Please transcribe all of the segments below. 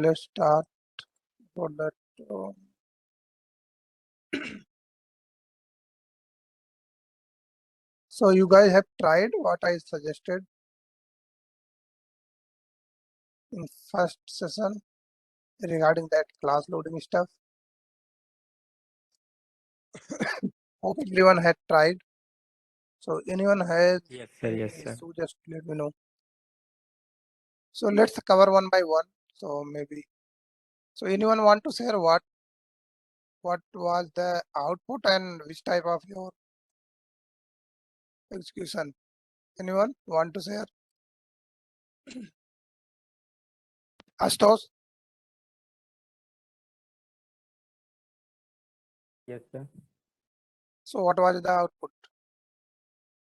let's start for that. So you guys have tried what I suggested in first session regarding that class loading stuff. Hope everyone had tried. So anyone has Yes, sir. Yes, sir. issue, just let me know. So let's cover one by one. So maybe. So anyone want to share what was the output and which type of your execution? Anyone want to share? Astos? Yes, sir. So what was the output?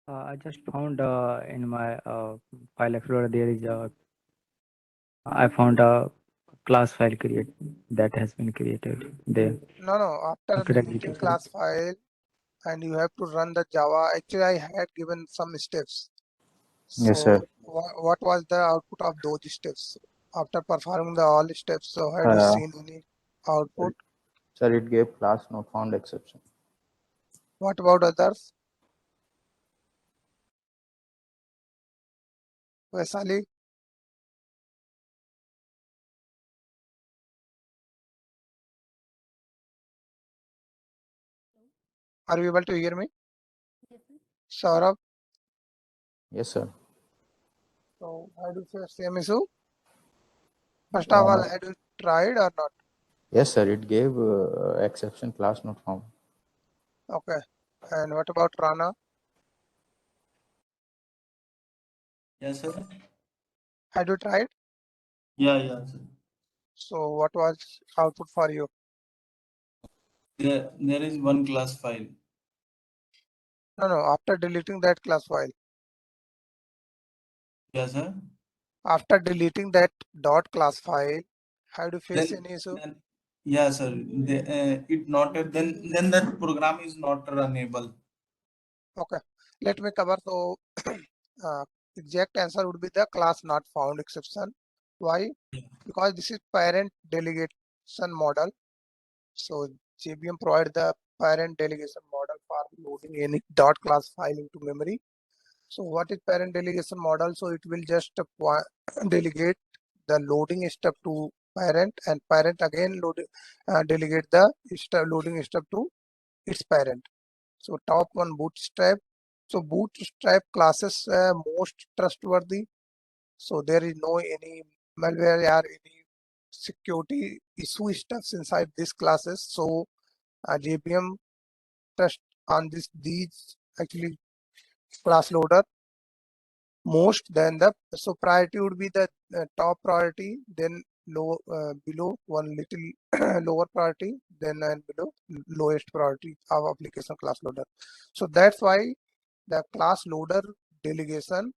I just found in my file explorer there is a. I found a class file that has been created there. No. After deleting class file and you have to run the Java. Actually, I had given some steps. So Yes, sir. what was the output of those steps? After performing the all steps, so had you seen any output? Sir, it gave class not found exception. What about others? Vaisali? Are you able to hear me? Saurabh? Yes, sir. So had you faced same issue? First of all, had you tried or not? Yes, sir. It gave exception class not found. Okay. And what about Rana? Yes, sir. Had you tried? Yeah, sir. So what was output for you? There is one class file. No. After deleting that class file. Yes, sir. After deleting that dot class file, had you faced any issue? Yeah, sir. It not then that program is not runnable. Okay, let me cover. So exact answer would be the class not found exception. Why? Because this is parent delegation model. So JVM provide the parent delegation model for loading any dot class file into memory. So what is parent delegation model? So it will just delegate the loading step to parent, and parent again delegate the loading step to its parent. So top one, bootstrap. So bootstrap classes most trustworthy. So there is no any malware or any security issue stuffs inside these classes. So JVM trust on these actually class loader most. Then the so priority would be the top priority, then below one little lower priority, then and below lowest priority of application class loader. So that's why the class loader delegation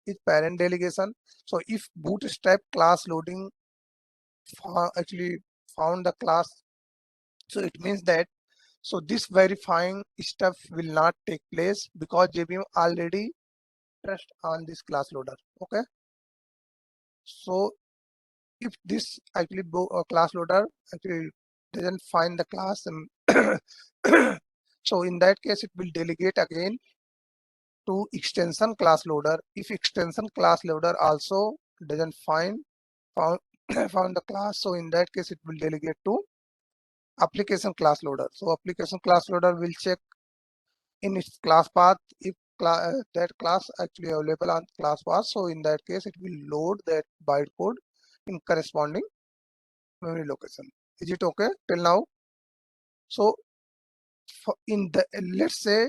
is parent delegation. So if bootstrap class loading actually found the class, so it means that so this verifying stuff will not take place because JVM already trust on this class loader. Okay, so if this actually class loader actually doesn't find the class, so in that case it will delegate again to extension class loader. If extension class loader also doesn't found found the class, so in that case it will delegate to application class loader. So application class loader will check in its class path if that class actually available on class path. So in that case it will load that bytecode in corresponding memory location. Is it okay till now? So in the let's say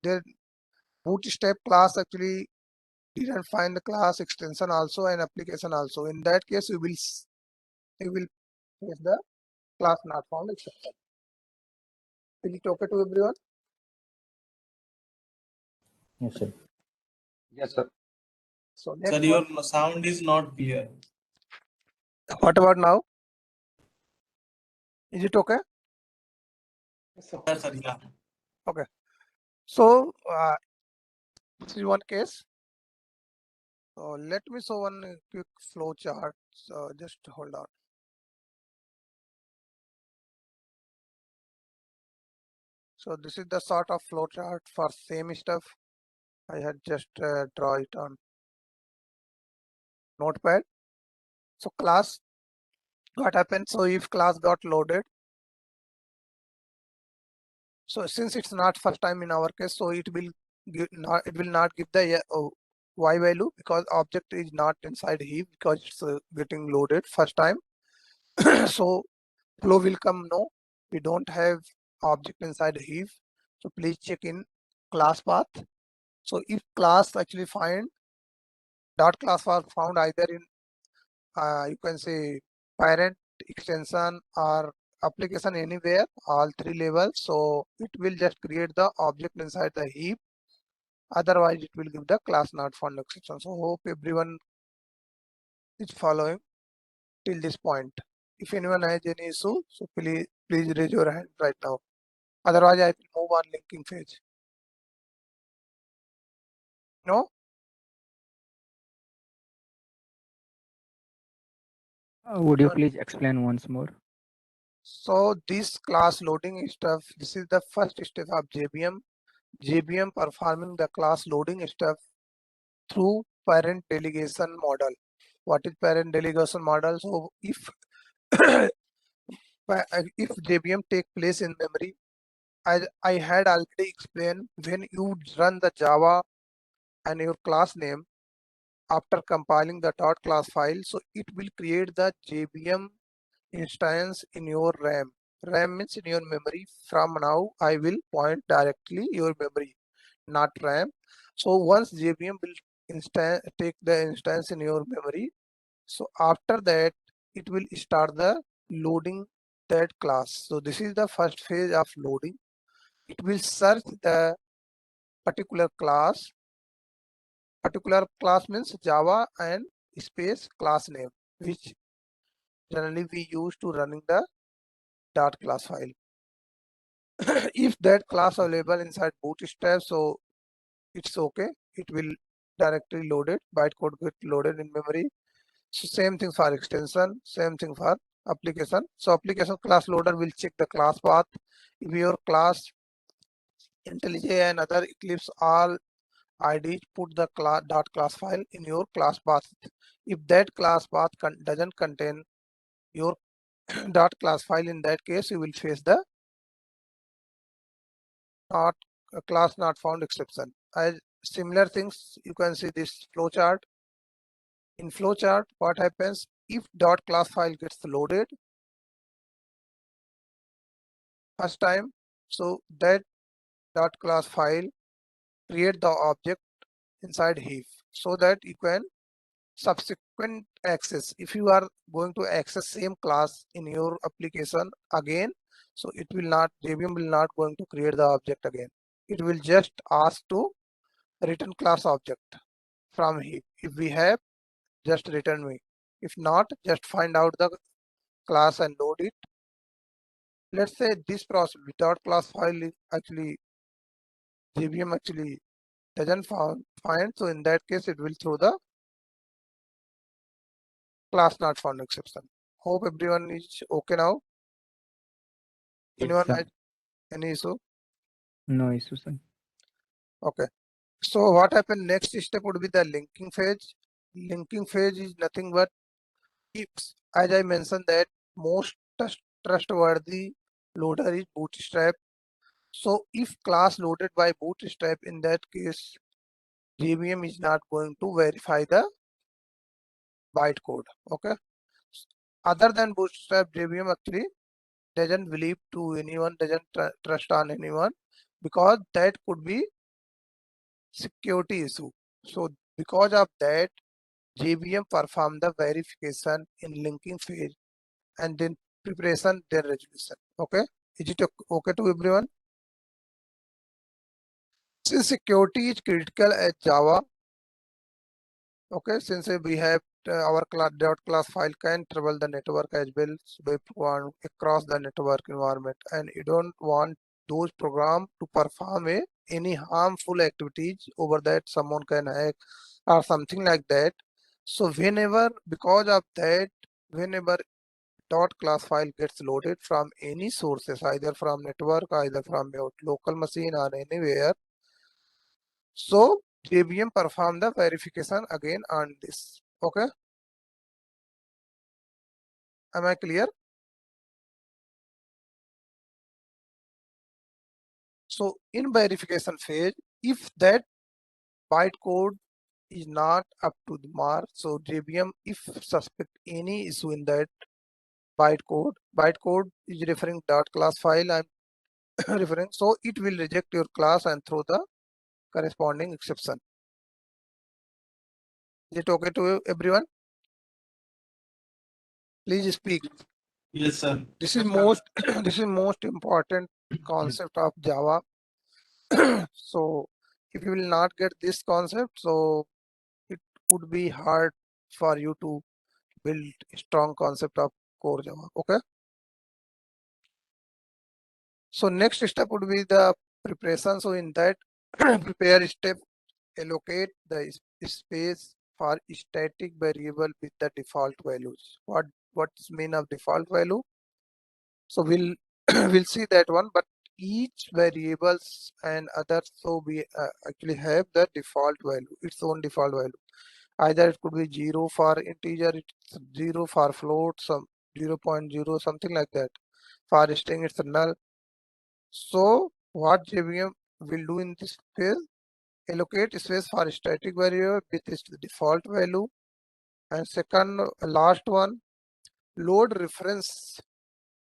the bootstrap class actually didn't find the class extension also and application also. In that case you will face the class not found exception. Is it okay to everyone? Yes, sir. Yes, sir. So next Sir, your sound is not clear. what about now? Is it okay? Yes, sir. Yeah. Okay. So this is one case. So let me show one quick flow chart. So just hold on. So this is the sort of flow chart for same stuff. I had just draw it on notepad. So class, what happened? So if class got loaded, so since it's not first time in our case, so it will not give the y value because object is not inside heap because it's getting loaded first time. So flow will come no, we don't have object inside heap. So please check in class path. So if class actually find dot class was found either in you can say parent, extension or application anywhere, all three levels. So it will just create the object inside the heap. Otherwise it will give the class not found exception. So hope everyone is following till this point. If anyone has any issue, so please raise your hand right now. Otherwise I will move on linking phase. No? Would you please explain once more? So this class loading stuff, this is the first step of JVM. JVM performing the class loading stuff through parent delegation model. What is parent delegation model? So if if JVM take place in memory, I had already explained, when you run the Java and your class name after compiling the dot class file, so it will create the JVM instance in your RAM. RAM means in your memory. From now I will point directly your memory, not RAM. So once JVM will take the instance in your memory, so after that it will start the loading that class. So this is the first phase of loading. It will search the particular class. Particular class means Java and space class name, which generally we use to running the dot class file. If that class available inside bootstrap, so it's okay, it will directly loaded, bytecode get loaded in memory. So same thing for extension, same thing for application. So application class loader will check the class path. If your class IntelliJ and other Eclipse all IDs, put the dot class file in your class path. If that class path doesn't contain your dot class file, in that case you will face the not class not found exception. As similar things, you can see this flowchart. In flowchart, what happens if dot class file gets loaded first time? So that dot class file create the object inside heap so that you can subsequent access. If you are going to access same class in your application again, so it will not, JVM will not going to create the object again. It will just ask to return class object from heap. If we have, just return me. If not, just find out the class and load it. Let's say this process without class file is actually JVM actually doesn't find. So in that case, it will throw the class not found exception. Hope everyone is okay now. Anyone Sir. has any issue? No issue, sir. Okay. So what happened next step would be the linking phase. Linking phase is nothing but if, as I mentioned, that most trustworthy loader is Bootstrap. So if class loaded by Bootstrap, in that case, JVM is not going to verify the bytecode. Okay. Other than Bootstrap, JVM actually doesn't believe to anyone, doesn't trust on anyone, because that could be security issue. So because of that, JVM perform the verification in linking phase and then preparation, then resolution. Okay. Is it okay to everyone? Since security is critical at Java, okay, since we have our dot class file can travel the network as well, so we want across the network environment, and you don't want those programs to perform any harmful activities over that. Someone can hack, or something like that. So whenever, because of that, whenever dot class file gets loaded from any sources, either from network, either from your local machine or anywhere, so JVM perform the verification again on this. Okay, am I clear? So in verification phase, if that bytecode is not up to the mark, so JVM, if suspect any issue in that bytecode is referring dot class file I'm referring, so it will reject your class and throw the corresponding exception. Is it okay to everyone? Please speak. Yes, sir. This is most this is most important concept of Java. So if you will not get this concept, so it would be hard for you to build a strong concept of core Java. Okay. So next step would be the preparation. So in that prepare step, allocate the space for static variable with the default values. What's mean of default value? So we'll we'll see that one, but each variables and others, so we actually have the default value, its own default value. Either it could be 0 for integer, it's 0 for float, some 0.0, something like that. For string, it's null. So what JVM will do in this phase, allocate space for static variable with its default value. And second, last one, load reference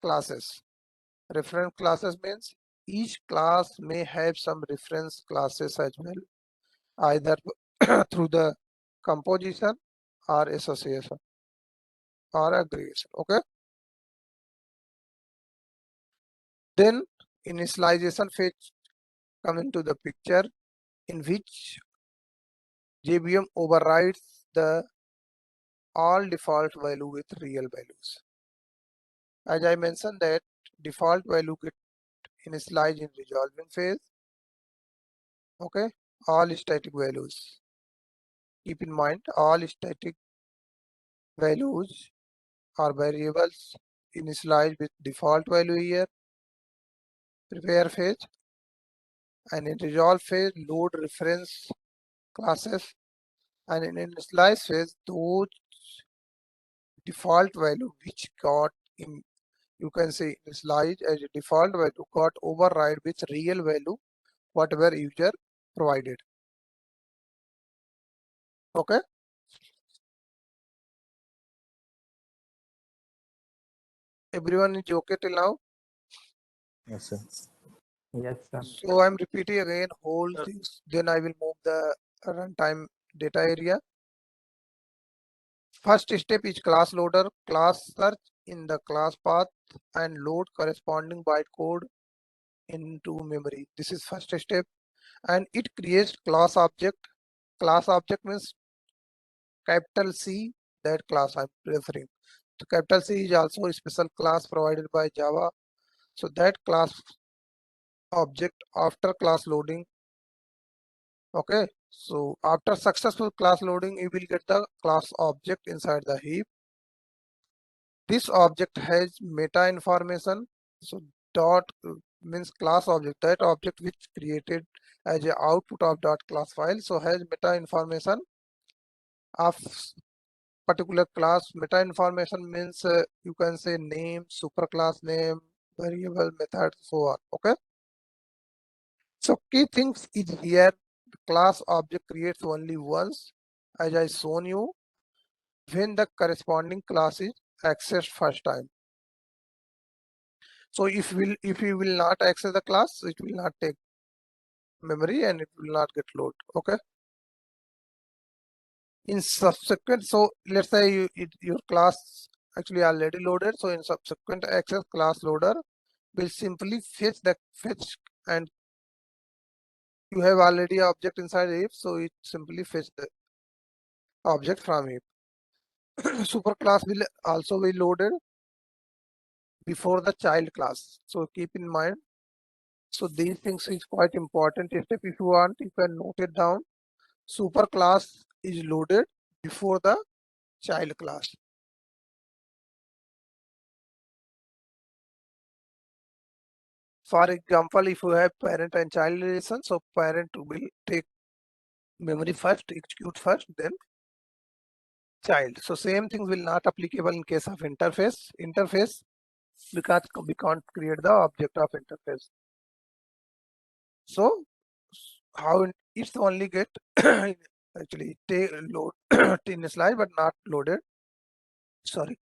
classes. Reference classes means each class may have some reference classes as well, either through the composition or association or aggregation. Okay. Then initialization phase come into the picture, in which JVM overrides the all default value with real values. As I mentioned that default value get initialized in resolving phase. Okay, all static values. Keep in mind all static values or variables initialized with default value here. Prepare phase, and in resolve phase load reference classes, and in initialize phase those default value which got in, you can say initialized as a default value got override with real value whatever user provided. Okay. Everyone is okay till now? Yes, sir. Yes, sir. So I'm repeating again whole things, then I will move the runtime data area. First step is class loader, class search in the class path and load corresponding bytecode into memory. This is first step, and it creates class object. Class object means capital C, that class I'm referring. So capital C is also a special class provided by Java. So that class object after class loading. Okay, so after successful class loading, you will get the class object inside the heap. This object has meta information. So dot means class object, that object which created as a output of dot class file, so has meta information of particular class. Meta information means you can say name, superclass name, variable, method, so on. Okay, so key things is here, class object creates only once, as I shown you, when the corresponding class is accessed first time. So if you will not access the class, it will not take memory and it will not get load. Okay, in subsequent, so let's say your class actually already loaded, so in subsequent access, class loader will simply fetch, and you have already object inside if, so it simply fetch the object from if. Superclass will also be loaded before the child class, so keep in mind. So these things is quite important step. If you want, you can note it down. Superclass is loaded before the child class. For example, if you have parent and child relation, so parent will take memory first, execute first, then child. So same things will not applicable in case of interface. Interface, because we can't create the object of interface. So how it's only get actually take load in a slide but not loaded. Sorry.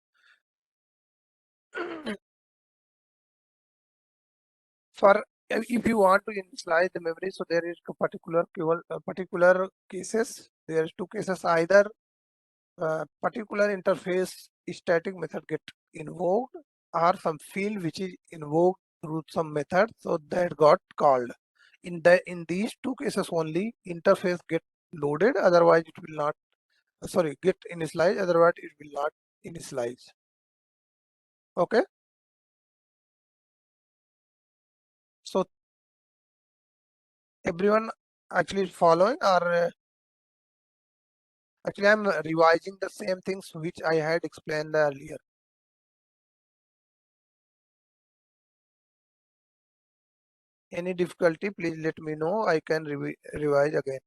For if you want to initialize the memory, so there is two particular cases. There is two cases: either particular interface static method get invoked, or some field which is invoked through some method, so that got called. In these two cases only, interface get loaded. Otherwise, it will not. Sorry, get initialized. Otherwise, it will not initialize. Okay. So everyone actually following, or actually I'm revising the same things which I had explained earlier. Any difficulty, please let me know. I can revise again.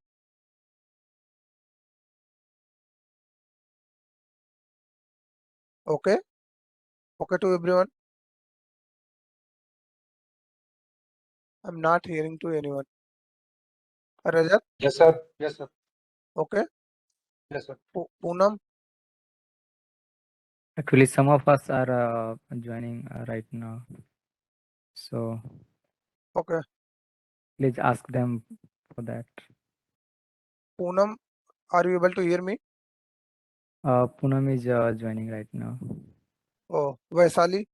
Okay. Okay to everyone. I'm not hearing to anyone. Rajat. Yes, sir. Yes, sir. Okay. Yes, sir. Poonam. Actually, some of us are joining right now. So Okay. please ask them for that. Poonam, are you able to hear me? Poonam is joining right now. Oh, Vaisali.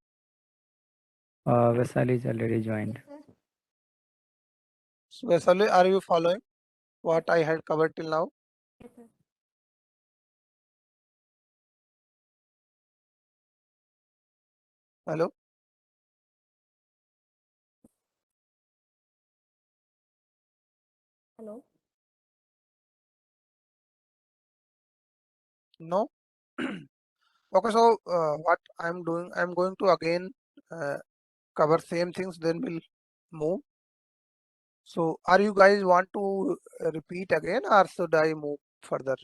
Vasali is already joined. Vaisali, are you following what I had covered till now? Hello. Hello. No. Okay. So what I'm doing, I'm going to again cover same things. Then we'll move. So are you guys want to repeat again, or should I move further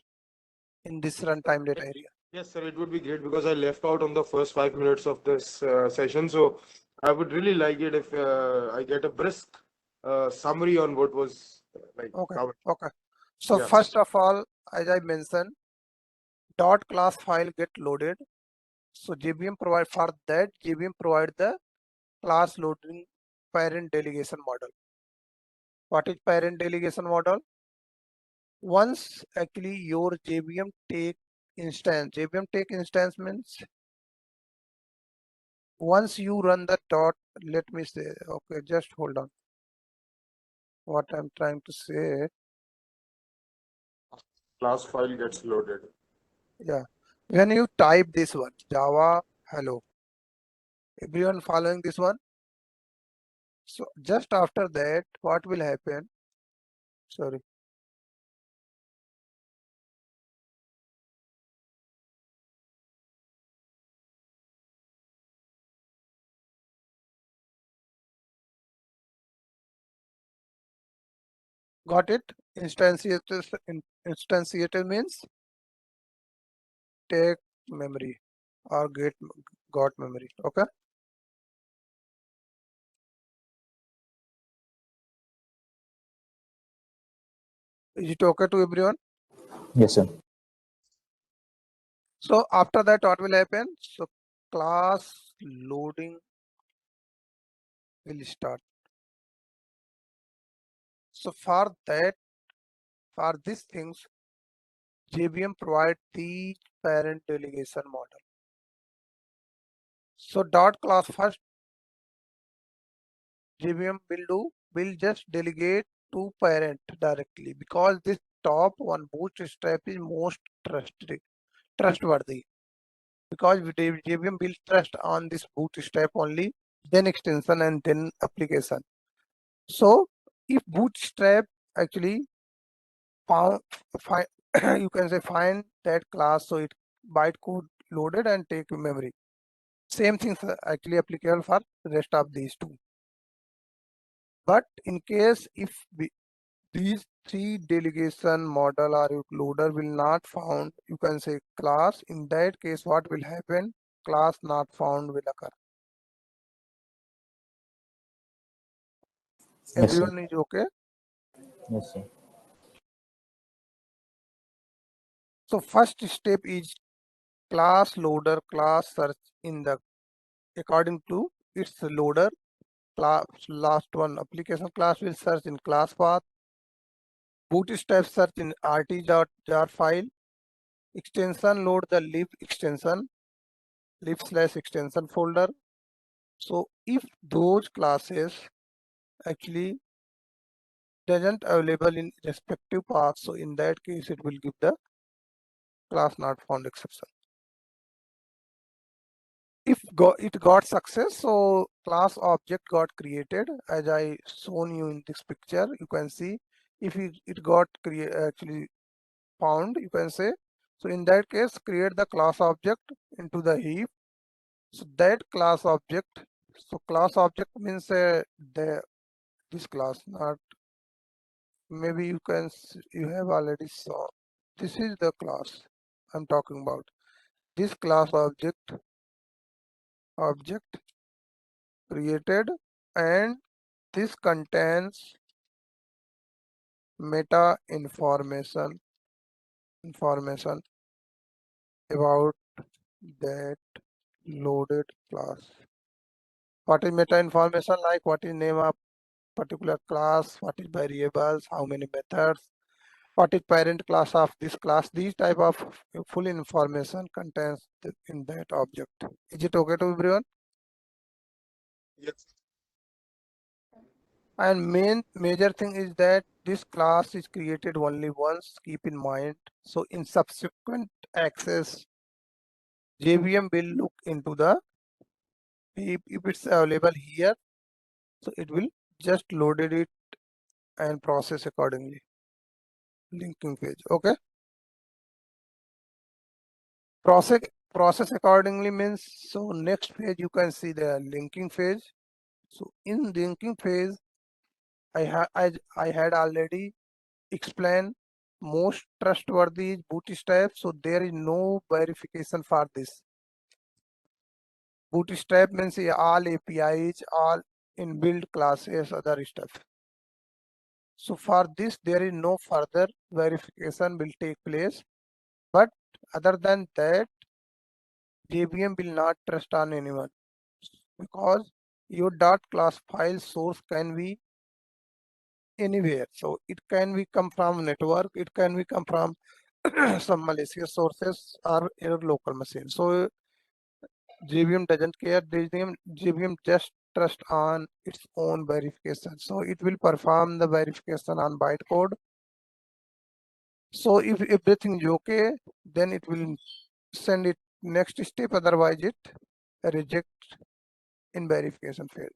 in this runtime data area? Yes, sir. It would be great because I left out on the first 5 minutes of this session. So I would really like it if I get a brisk summary on what was Okay. covered. Okay. So Yeah. first of all, as I mentioned, dot class file get loaded. So JVM provide for that. JVM provide the class loading parent delegation model. What is parent delegation model? Once actually your JVM take instance, JVM take instance means once you run the dot, let me say, okay, just hold on. What I'm trying to say, Class file gets loaded. yeah. When you type this one, Java hello, everyone following this one? So just after that, what will happen? Sorry. Got it? Instantiated means take memory or got memory. Okay. Is it okay to everyone? Yes, sir. So after that, what will happen? So class loading will start. So for that, for these things, JVM provide the parent delegation model. So dot class first, JVM will just delegate to parent directly, because this top one bootstrap is most trustworthy, because JVM will trust on this bootstrap only, then extension and then application. So if bootstrap actually you can say find that class, so it bytecode loaded and take memory. Same things are actually applicable for rest of these two. But in case if these three delegation model or loader will not found, you can say class. In that case, what will happen? Class not found will occur. Yes, sir. Everyone is okay? Yes, sir. So first step is class loader, class search in the according to its loader. Class last one application class will search in class path. Bootstrap search in rt.jar file. Extension load the lib extension, lib/extension folder. So if those classes actually doesn't available in respective path, so in that case it will give the class not found exception. If it got success, so class object got created as I shown you in this picture. You can see if it got actually found, you can say. So in that case, create the class object into the heap. So that class object. So class object means this class, not maybe you have already saw. This is the class I'm talking about. This class object created, and this contains meta information about that loaded class. What is meta information? Like what is name of particular class, what is variables, how many methods, what is parent class of this class. These type of full information contains in that object. Is it okay to everyone? Yes. And major thing is that this class is created only once, keep in mind. So in subsequent access, JVM will look into the, if it's available here, so it will just loaded it and process accordingly. Linking page, okay. Process accordingly means, so next page you can see the linking phase. So in linking phase, I had already explained most trustworthy is Bootstrap. So there is no verification for this. Bootstrap means all APIs, all inbuilt classes, other stuff. So for this, there is no further verification will take place. But other than that, JVM will not trust on anyone, because your .class file source can be anywhere. So it can be come from network, it can be come from some malicious sources or your local machine. So JVM doesn't care. JVM just trust on its own verification. So it will perform the verification on bytecode. So if everything is okay, then it will send it next step. Otherwise, it reject in verification fail.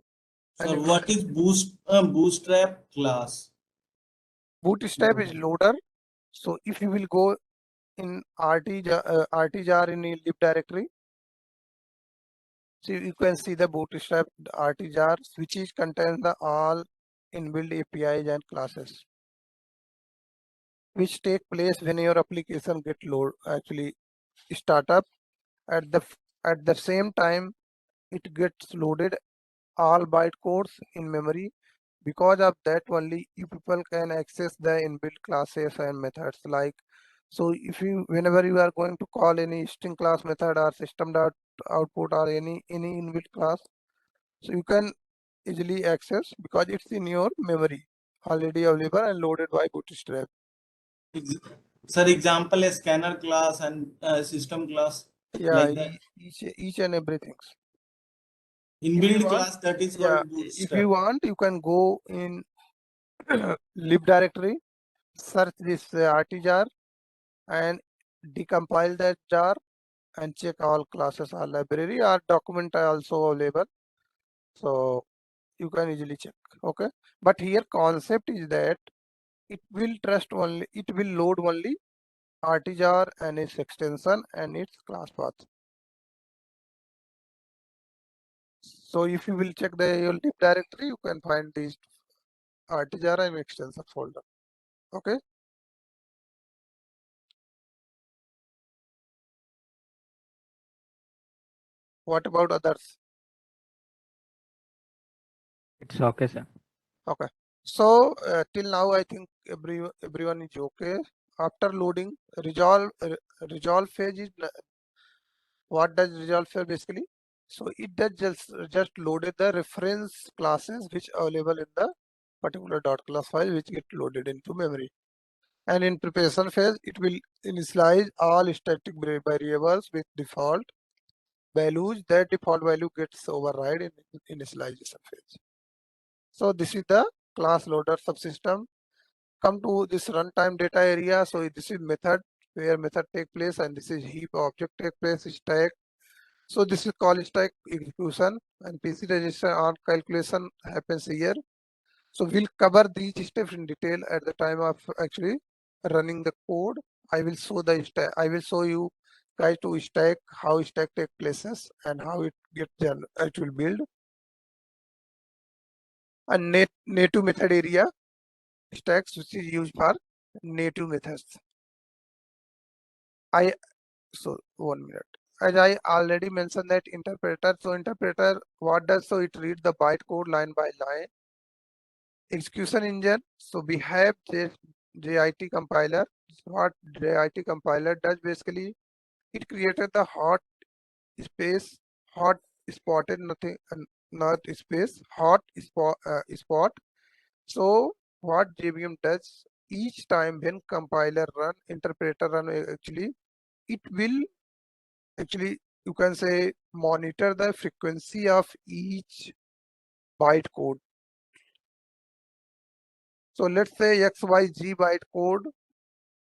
So what is bootstrap class? Bootstrap is loader. So if you will go in RT jar in a lib directory, so you can see the bootstrap RT jar, which is contains the all inbuilt APIs and classes, which take place when your application get load actually startup. At the same time, it gets loaded all bytecodes in memory. Because of that only you people can access the inbuilt classes and methods. Like, so if you whenever you are going to call any string class method or system dot output or any inbuilt class, so you can easily access because it's in your memory already available and loaded by Bootstrap. Sir, example a scanner class and system class. Yeah, Like that. each and everything. Inbuilt class that is Yeah, called if bootstrap. you want, you can go in lib directory, search this RT jar and decompile that jar and check all classes are library or document are also available. So you can easily check. Okay. But here concept is that it will load only artjar and its extension and its class path. So if you will check your lib directory, you can find these artjar and extension folder. Okay. What about others? It's okay, sir. Okay. So till now, I think everyone is okay. After loading, resolve phase is what does resolve phase basically? So it does just loaded the reference classes which are available in the particular .class file which get loaded into memory. And in preparation phase, it will initialize all static variables with default values. That default value gets override in initialization phase. So this is the class loader subsystem. Come to this runtime data area. So this is method where method take place, and this is heap object take place, stack. So this is called stack execution, and PC register on calculation happens here. So we'll cover these steps in detail at the time of actually running the code. I will show the stack. I will show you guys to stack, how stack take places and how it will build. And native method area stacks which is used for native methods. So 1 minute. As I already mentioned that interpreter. So interpreter, what does? So it reads the bytecode line by line. Execution engine. So we have JIT compiler. What JIT compiler does basically, it created the hot space, hot spotted nothing, not space, hot spot. So what JVM does, each time when compiler run, interpreter run, actually it will actually, you can say, monitor the frequency of each bytecode. So let's say XYZ bytecode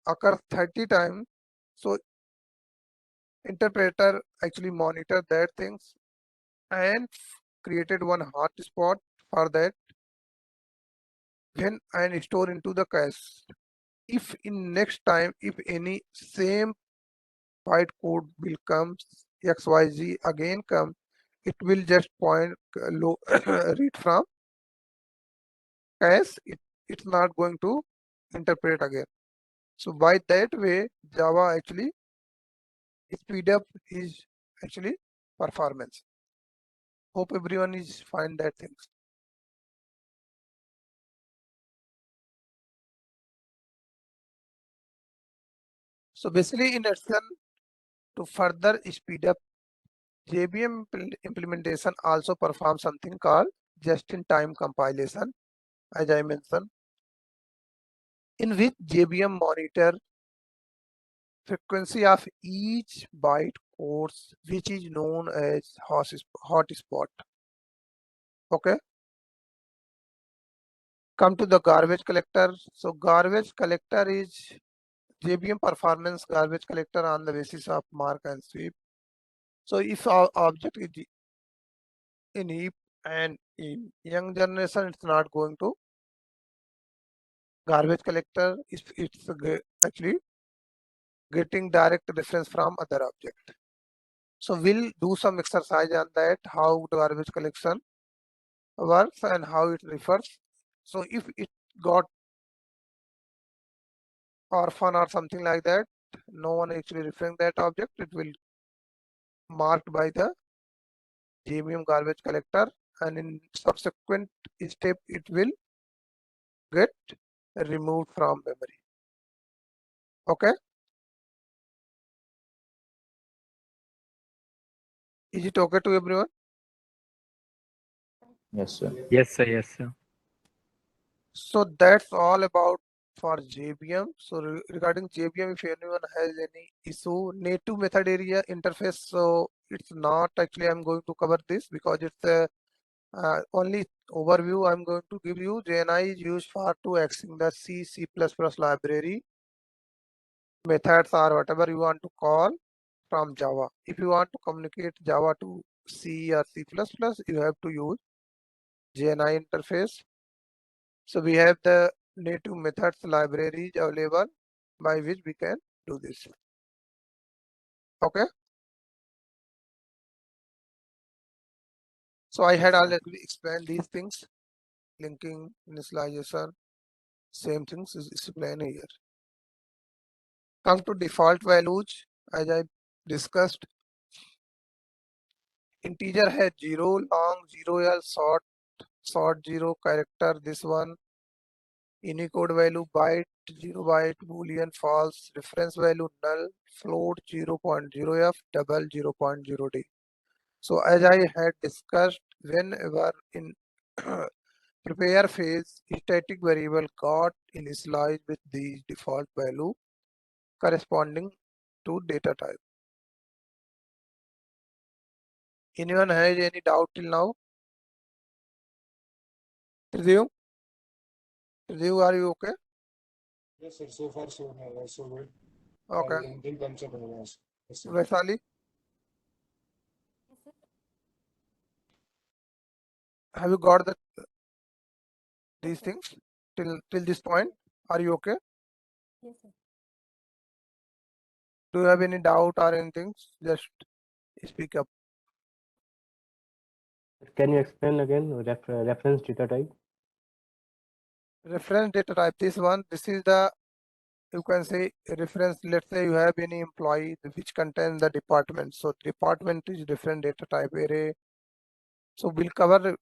occurs 30 times. So interpreter actually monitor that things and created one hotspot for that when and store into the cache. If in next time, if any same bytecode will come, XYZ again come, it will just point read from cache. It's not going to interpret again. So by that way, Java actually speed up his actually performance. Hope everyone is find that things. So basically, in addition to further speed up, JVM implementation also performs something called just-in-time compilation, as I mentioned, in which JVM monitor frequency of each byte codes, which is known as hotspot. Okay. Come to the garbage collector. So garbage collector is JVM performance garbage collector on the basis of mark and sweep. So if our object is in heap and in young generation, it's not going to garbage collector. It's actually getting direct reference from other object. So we'll do some exercise on that, how the garbage collection works and how it refers. So if it got orphan or something like that, no one actually referring that object, it will marked by the JVM garbage collector, and in subsequent step it will get removed from memory. Okay. Is it okay to everyone? Yes, sir. Yes, sir. Yes, sir. So that's all about for JVM. So regarding JVM, if anyone has any issue, native method area interface. So it's not actually, I'm going to cover this because it's a only overview I'm going to give you. JNI is used for to accessing the C++ library methods or whatever you want to call from Java. If you want to communicate Java to C or C++, you have to use JNI interface. So we have the native methods libraries available by which we can do this. Okay. So I had already explained these things, linking, initialization, same things is explained here. Come to default values, as I discussed. Integer has 0, long, 0L, short 0, character, this one. Unicode value byte, 0 byte, boolean, false, reference value null, float 0.0f, double 0.0d. So as I had discussed, whenever in prepare phase, static variable got initialized with the default value corresponding to data type. Anyone has any doubt till now? Tridev, are you okay? Yes, sir. So far, so good. Okay. Linking comes up. Yes, sir. Vaishali, have you got these things till this point? Are you okay? Yes, sir. Do you have any doubt or anything? Just speak up. Can you explain again reference data type? Reference data type, this one, this is the, you can say reference. Let's say you have any employee which contains the department. So department is different data type array. So we'll cover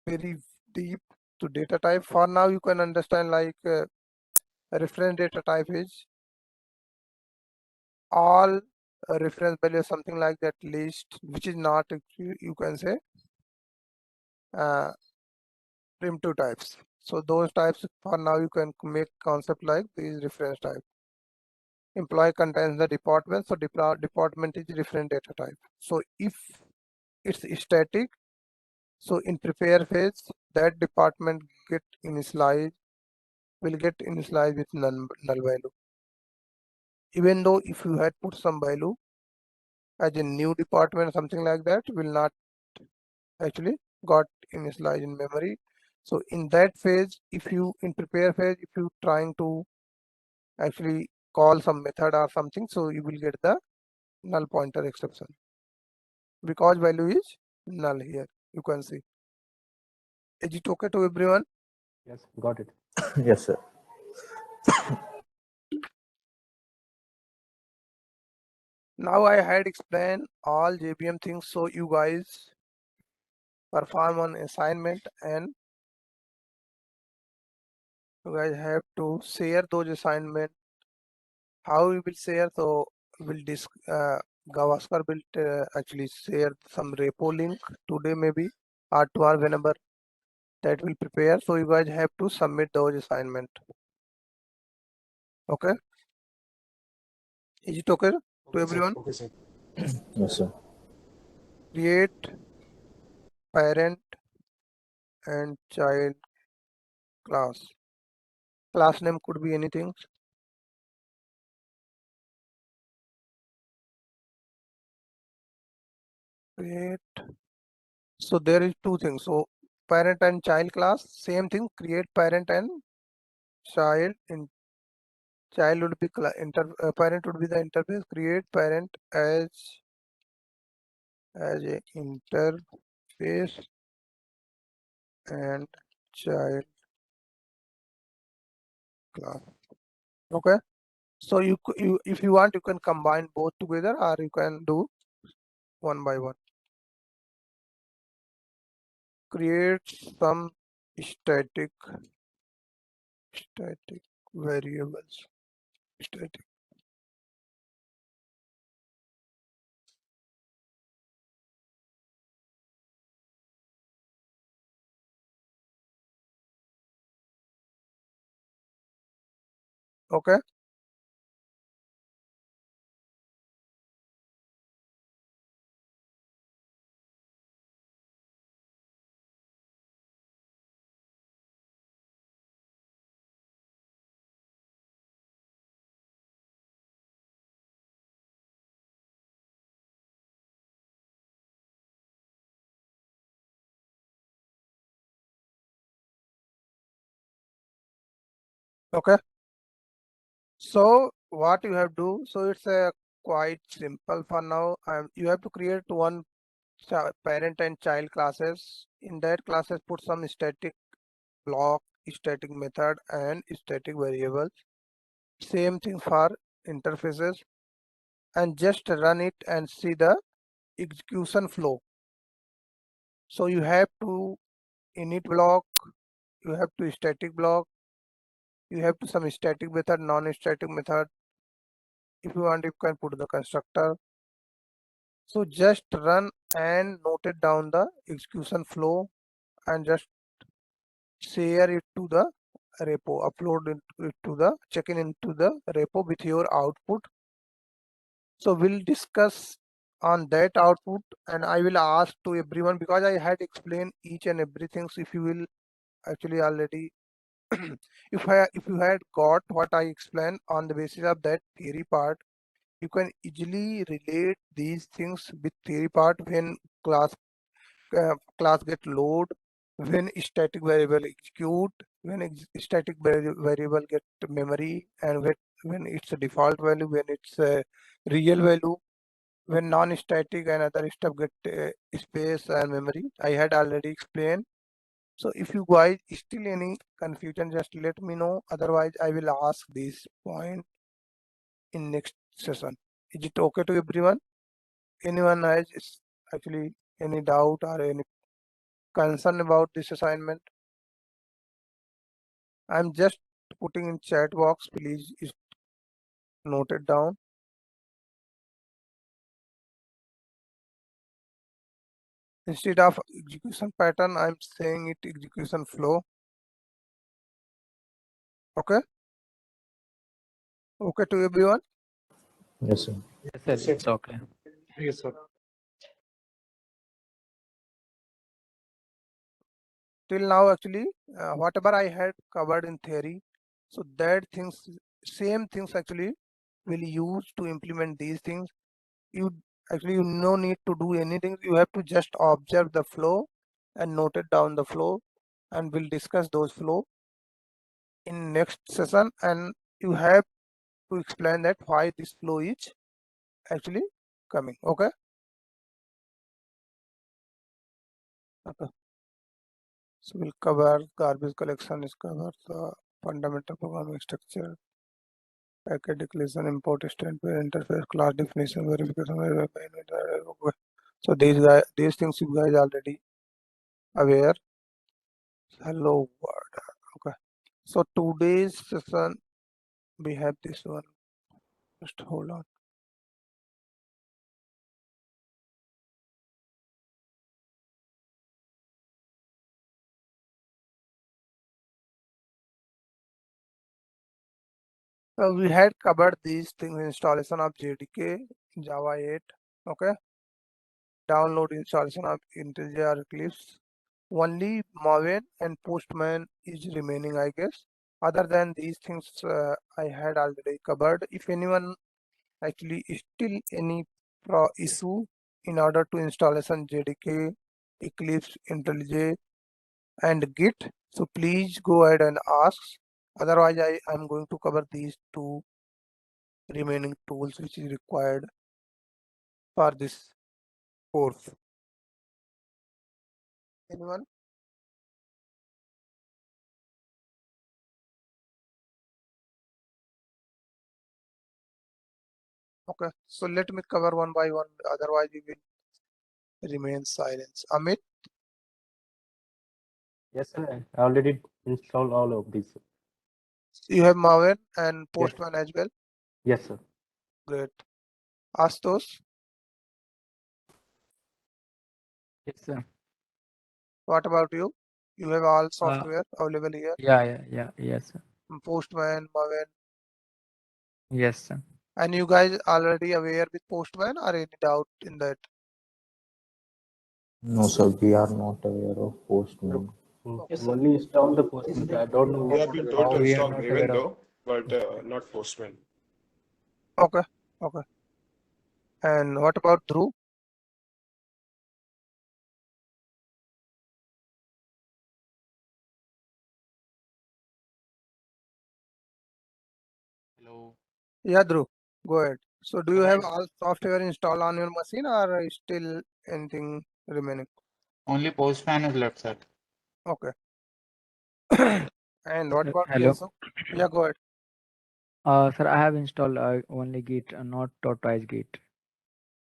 very deep to data type. For now, you can understand like a reference data type is all reference value, something like that list, which is not, you can say primitive types. So those types for now you can make concept like these reference type. Employee contains the department, so department is different data type. So if it's static, so in prepare phase that department will get initialized with null value. Even though if you had put some value as a new department, something like that, will not actually got initialized in memory. So in that phase, if you in prepare phase, if you trying to actually call some method or something, so you will get the null pointer exception because value is null here. You can see. Is it okay to everyone? Yes, got it. Yes, sir. Now I had explained all JVM things, so you guys perform an assignment and you guys have to share those assignment. How we will share? So we'll Gavaskar will actually share some repo link today maybe or tomorrow whenever that will prepare. So you guys have to submit those assignment. Okay? Is it okay to Okay, sir. everyone? Okay, sir. Yes, sir. Create parent and child class. Class name could be anything. Create. So there is two things. So parent and child class, same thing. Create parent and child. In child would be parent would be the interface. Create parent as a interface and child class. Okay. So you if you want, you can combine both together, or you can do one by one. Create some static variables. Static. Okay. Okay. So what you have to do, so it's quite simple for now. You have to create one parent and child classes. In that classes, put some static block, static method, and static variables. Same thing for interfaces, and just run it and see the execution flow. So you have to init block, you have to static block, you have to some static method, non-static method. If you want, you can put the constructor. So just run and note it down the execution flow and just share it to the repo, upload it to the check-in into the repo with your output. So we'll discuss on that output, and I will ask to everyone, because I had explained each and everything. So if you will actually already if you had got what I explained on the basis of that theory part, you can easily relate these things with theory part when class class get load, when static variable execute, when static variable get memory, and when it's a default value, when it's a real value, when non-static and other stuff get space and memory. I had already explained. So if you guys still any confusion, just let me know. Otherwise, I will ask this point in next session. Is it okay to everyone? Anyone has actually any doubt or any concern about this assignment? I'm just putting in chat box. Please note it down. Instead of execution pattern, I'm saying it execution flow. Okay. Okay to everyone. Yes, sir. Yes, sir. It's okay. Yes, sir. Till now, actually, whatever I had covered in theory, so that things, same things actually will use to implement these things. You actually you no need to do anything. You have to just observe the flow and note it down the flow, and we'll discuss those flow in next session. And you have to explain that why this flow is actually coming. Okay. Okay. So we'll cover garbage collection, is cover the fundamental programming structure, packet declaration, import standard, interface, class definition, verification. Okay. So these things you guys already aware. Hello world. Okay. So today's session we have this one. Just hold on. So we had covered these things: installation of JDK, Java 8. Okay. Download installation of IntelliJ or Eclipse. Only Maven and Postman is remaining, I guess. Other than these things, I had already covered. If anyone actually still any issue in order to installation JDK, Eclipse, IntelliJ, and Git, so please go ahead and ask. Otherwise, I am going to cover these two remaining tools which is required for this course. Anyone? Okay, so let me cover one by one. Otherwise, we will remain silent. Amit, Yes, sir. I already installed all of these. you have Maven and Yes. Postman as well. Yes, sir. Great. Astos, Yes, sir. what about you? You have all software available here. Yes, sir. Postman, Maven, Yes, sir. and you guys already aware with Postman or any doubt in that? No, sir, we are not aware of Postman. I've only installed the Postman. I don't know We have been told to we are install not Maven aware of. though, but not Postman. Okay, okay. And what about Dhruv? Hello. Yeah, Dhruv, go ahead. So do you have Alright. all software installed on your machine or is still anything remaining? Only Postman is left, sir. Okay. And what about Hello. Kensuk? Yeah, go ahead. Sir, I have installed only Git, not Tortoise Git.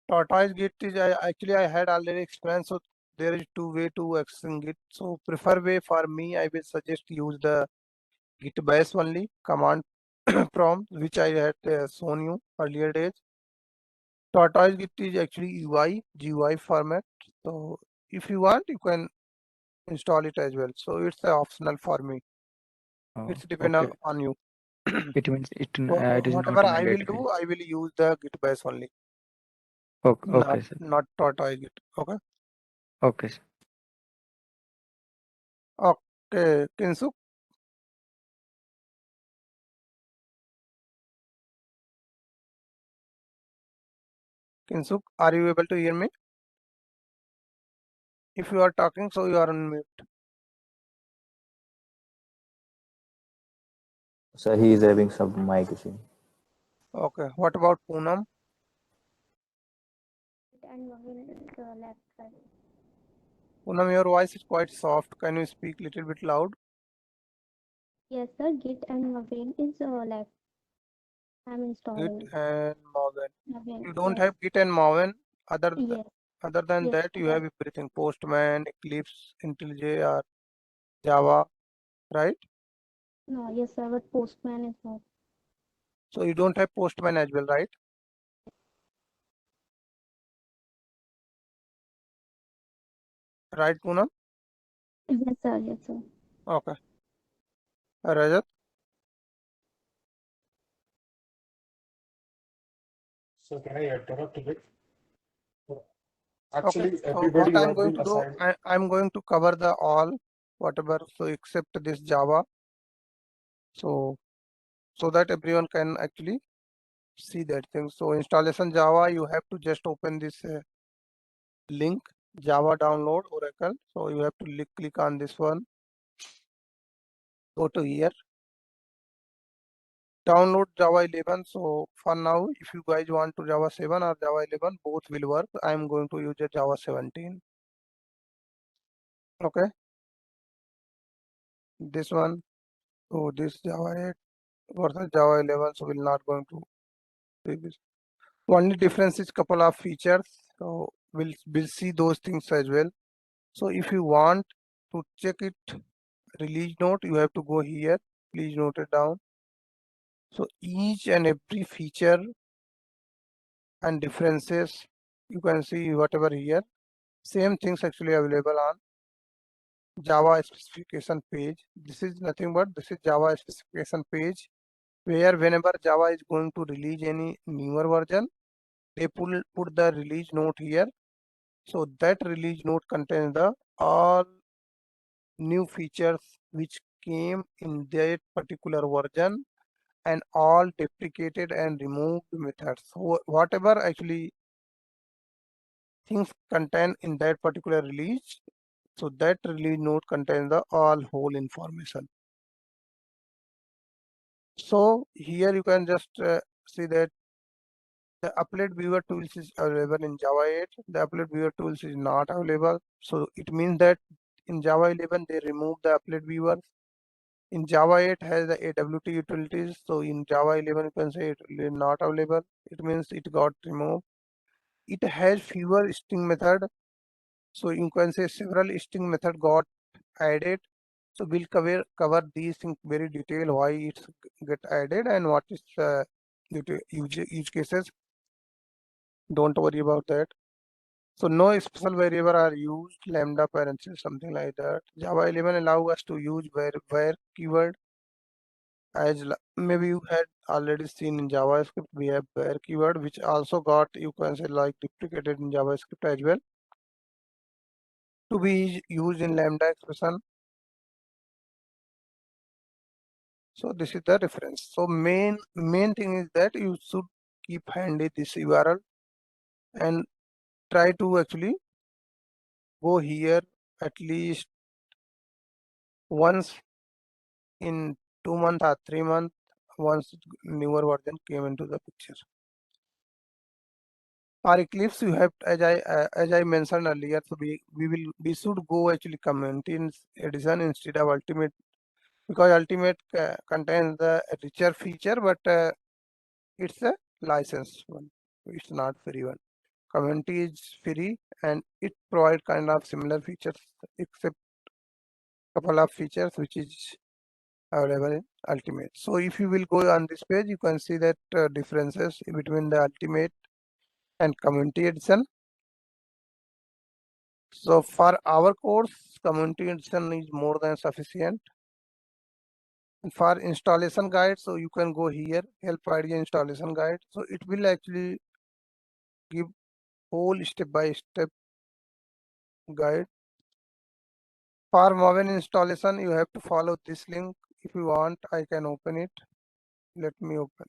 Tortoise Git is actually I had already explained. So there is two way to accessing Git. So prefer way for me, I will suggest use the Git bash only command prompt, which I had shown you earlier days. Tortoise Git is actually UI, GUI format. So if you want, you can install it as well. So it's optional for me. Oh, It's dependent okay. on you. It means So it is not whatever I will mandatory. do, I will use the Git bash only, Okay, okay, sir. not Tortoise Git. Okay. Okay, sir. Okay, Kinsuk. Kinsuk, are you able to hear me? If you are talking, so you are on mute. So he is having some mic issue. Okay. What about Poonam? And Maven is left side. Poonam, your voice is quite soft. Can you speak little bit loud? Yes, sir. Git and Maven is left. I'm Git installing and Maven. Maven. You don't Yes. have Git and Maven. Yes. Other than Yes. that, you Yes. have everything: Postman, Eclipse, IntelliJ, or Java, right? No. Yes, sir. But Postman is not. So you don't have Postman as well, right? Right, Poonam? Yes, sir. Yes, sir. Okay. Rajat? So can I interrupt a bit? Okay. Actually, So everybody what who I'm has going been to do, assigned. I'm going to cover the all, whatever, so except this Java. So that everyone can actually see that thing. So installation Java, you have to just open this link, Java download Oracle. So you have to click on this one, go to here, download Java 11. So for now, if you guys want to Java 7 or Java 11, both will work. I'm going to use a Java 17. Okay, this one. So this Java 8 versus Java 11. So we're not going to see this. Only difference is couple of features. So we'll see those things as well. So if you want to check it, release note, you have to go here. Please note it down. So each and every feature and differences, you can see whatever here. Same things actually available on Java specification page. This is nothing but this is Java specification page, where whenever Java is going to release any newer version, they put the release note here. So that release note contains the all new features which came in that particular version and all deprecated and removed methods. So whatever actually things contained in that particular release, so that release note contains the all whole information. So here you can just see that the applet viewer tools is available in Java 8. The applet viewer tools is not available. So it means that in Java 11 they remove the applet viewer. In Java 8 has the AWT utilities. So in Java 11 you can say it is not available. It means it got removed. It has fewer string method. So you can say several string method got added. So we'll cover these things very detail, why it's get added and what is use cases. Don't worry about that. So no special variable are used, lambda parentheses, something like that. Java 11 allow us to use where keyword, as maybe you had already seen in JavaScript, we have where keyword, which also got, you can say, like duplicated in JavaScript as well, to be used in lambda expression. So this is the reference. So main thing is that you should keep handy this URL and try to actually go here at least once in 2 months or 3 months once newer version came into the picture. For Eclipse, you have, as I mentioned earlier, so we should go actually Community Edition instead of Ultimate, because Ultimate contains the richer feature, but it's a licensed one. It's not free one. Community is free and it provides kind of similar features, except couple of features which is available in Ultimate. So if you will go on this page, you can see that differences between the Ultimate and Community Edition. So for our course, Community Edition is more than sufficient. And for installation guide, so you can go here, help idea installation guide. So it will actually give whole step-by-step guide. For Maven installation, you have to follow this link. If you want, I can open it. Let me open.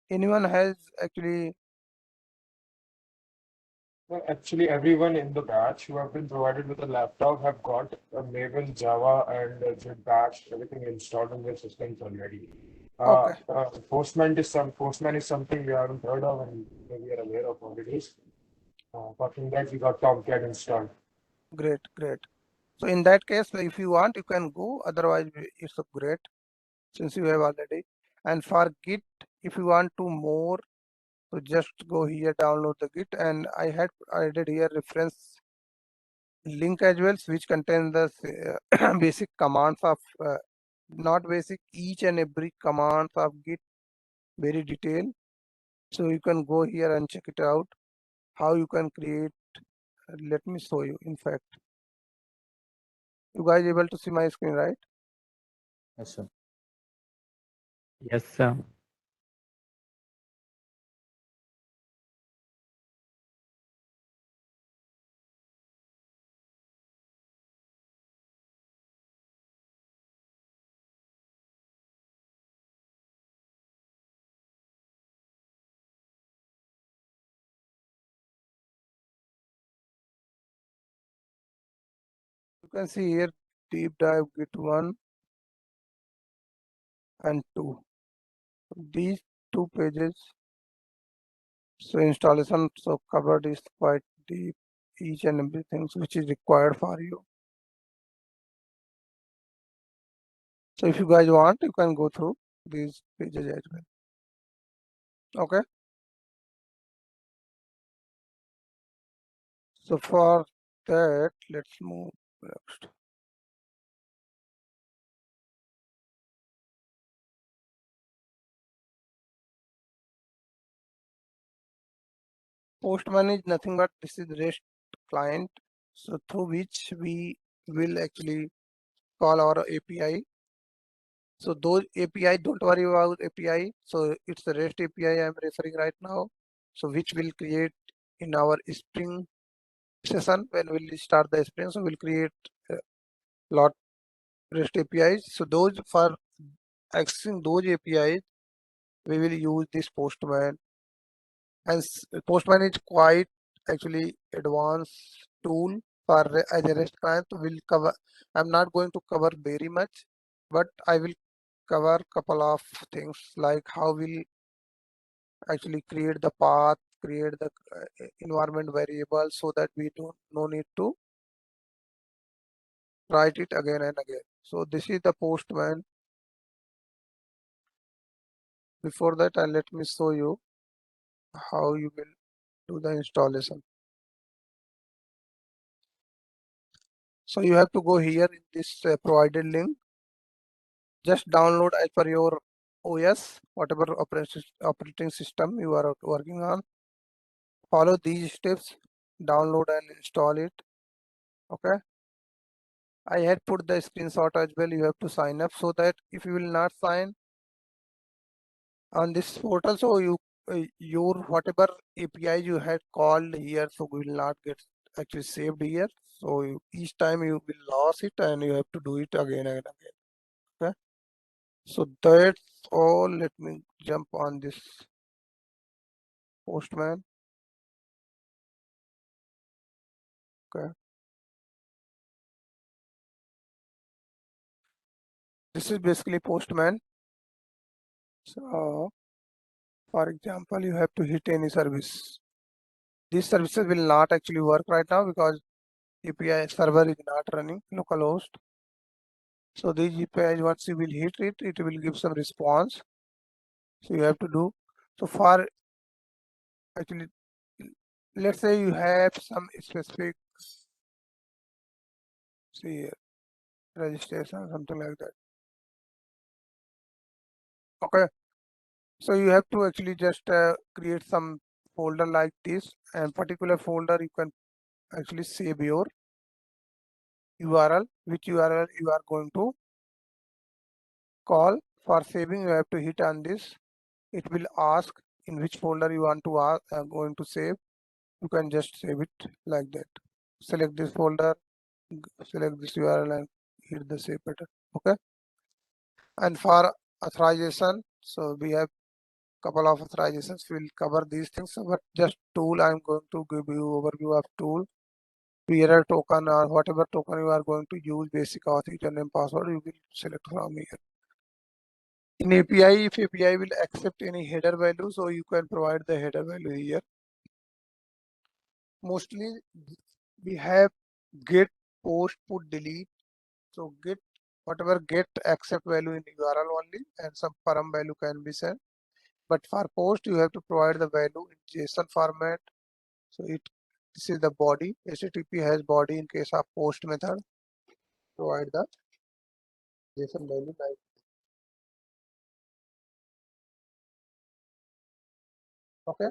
Anyone has actually Well, actually, everyone in the batch who have been provided with a laptop have got a Maven, Java, and Git Bash, everything installed on their systems already. okay? Postman is something we haven't heard of and we are aware of already. Apart from that, we got Tomcat installed. Great, great. So in that case, if you want, you can go. Otherwise, it's a great since you have already. And for Git, if you want to more, so just go here, download the Git, and I had added here reference link as well, which contains the basic commands of not basic, each and every commands of Git, very detailed. So you can go here and check it out how you can create. Let me show you. In fact, you guys able to see my screen, right? Yes, sir. Yes, sir. You can see here deep dive Git 1 and 2. These two pages, so installation so covered is quite deep, each and everything which is required for you. So if you guys want, you can go through these pages as well. Okay. So for that, let's move next. Postman is nothing but this is REST client, so through which we will actually call our API. So those API, don't worry about API. So it's the REST API I'm referring right now. So which will create in our Spring session when we'll start the Spring. So we'll create a lot REST APIs. So those for accessing those APIs, we will use this Postman. And Postman is quite actually advanced tool for as a REST client. Will cover. I'm not going to cover very much, but I will cover couple of things like how we'll actually create the path, create the environment variable so that we don't no need to write it again and again. So this is the Postman. Before that, let me show you how you will do the installation. So you have to go here in this provided link. Just download as per your OS, whatever operating system you are working on. Follow these steps, download and install it. Okay. I had put the screenshot as well. You have to sign up so that if you will not sign on this portal, so your whatever API you had called here, so will not get actually saved here. So each time you will lose it and you have to do it again and again. Okay. So that's all. Let me jump on this Postman. Okay. This is basically Postman. So for example, you have to hit any service. These services will not actually work right now because API server is not running localhost. So these APIs, once you will hit it, it will give some response. So you have to do. So for actually, let's say you have some specific, see, registration, something like that. Okay. So you have to actually just create some folder like this, and particular folder you can actually save your URL, which URL you are going to call. For saving, you have to hit on this. It will ask in which folder you want to going to save. You can just save it like that. Select this folder, select this URL, and hit the save button. Okay. And for authorization, so we have couple of authorizations. Will cover these things, but just tool, I'm going to give you overview of tool. Bearer token or whatever token you are going to use, basic auth, username, password, you will select from here. In API, if API will accept any header value, so you can provide the header value here. Mostly we have get, post, put, delete. So get, whatever get accept value in URL only, and some param value can be sent. But for post, you have to provide the value in JSON format. So this is the body. HTTP has body in case of post method. Provide the JSON value like. Okay.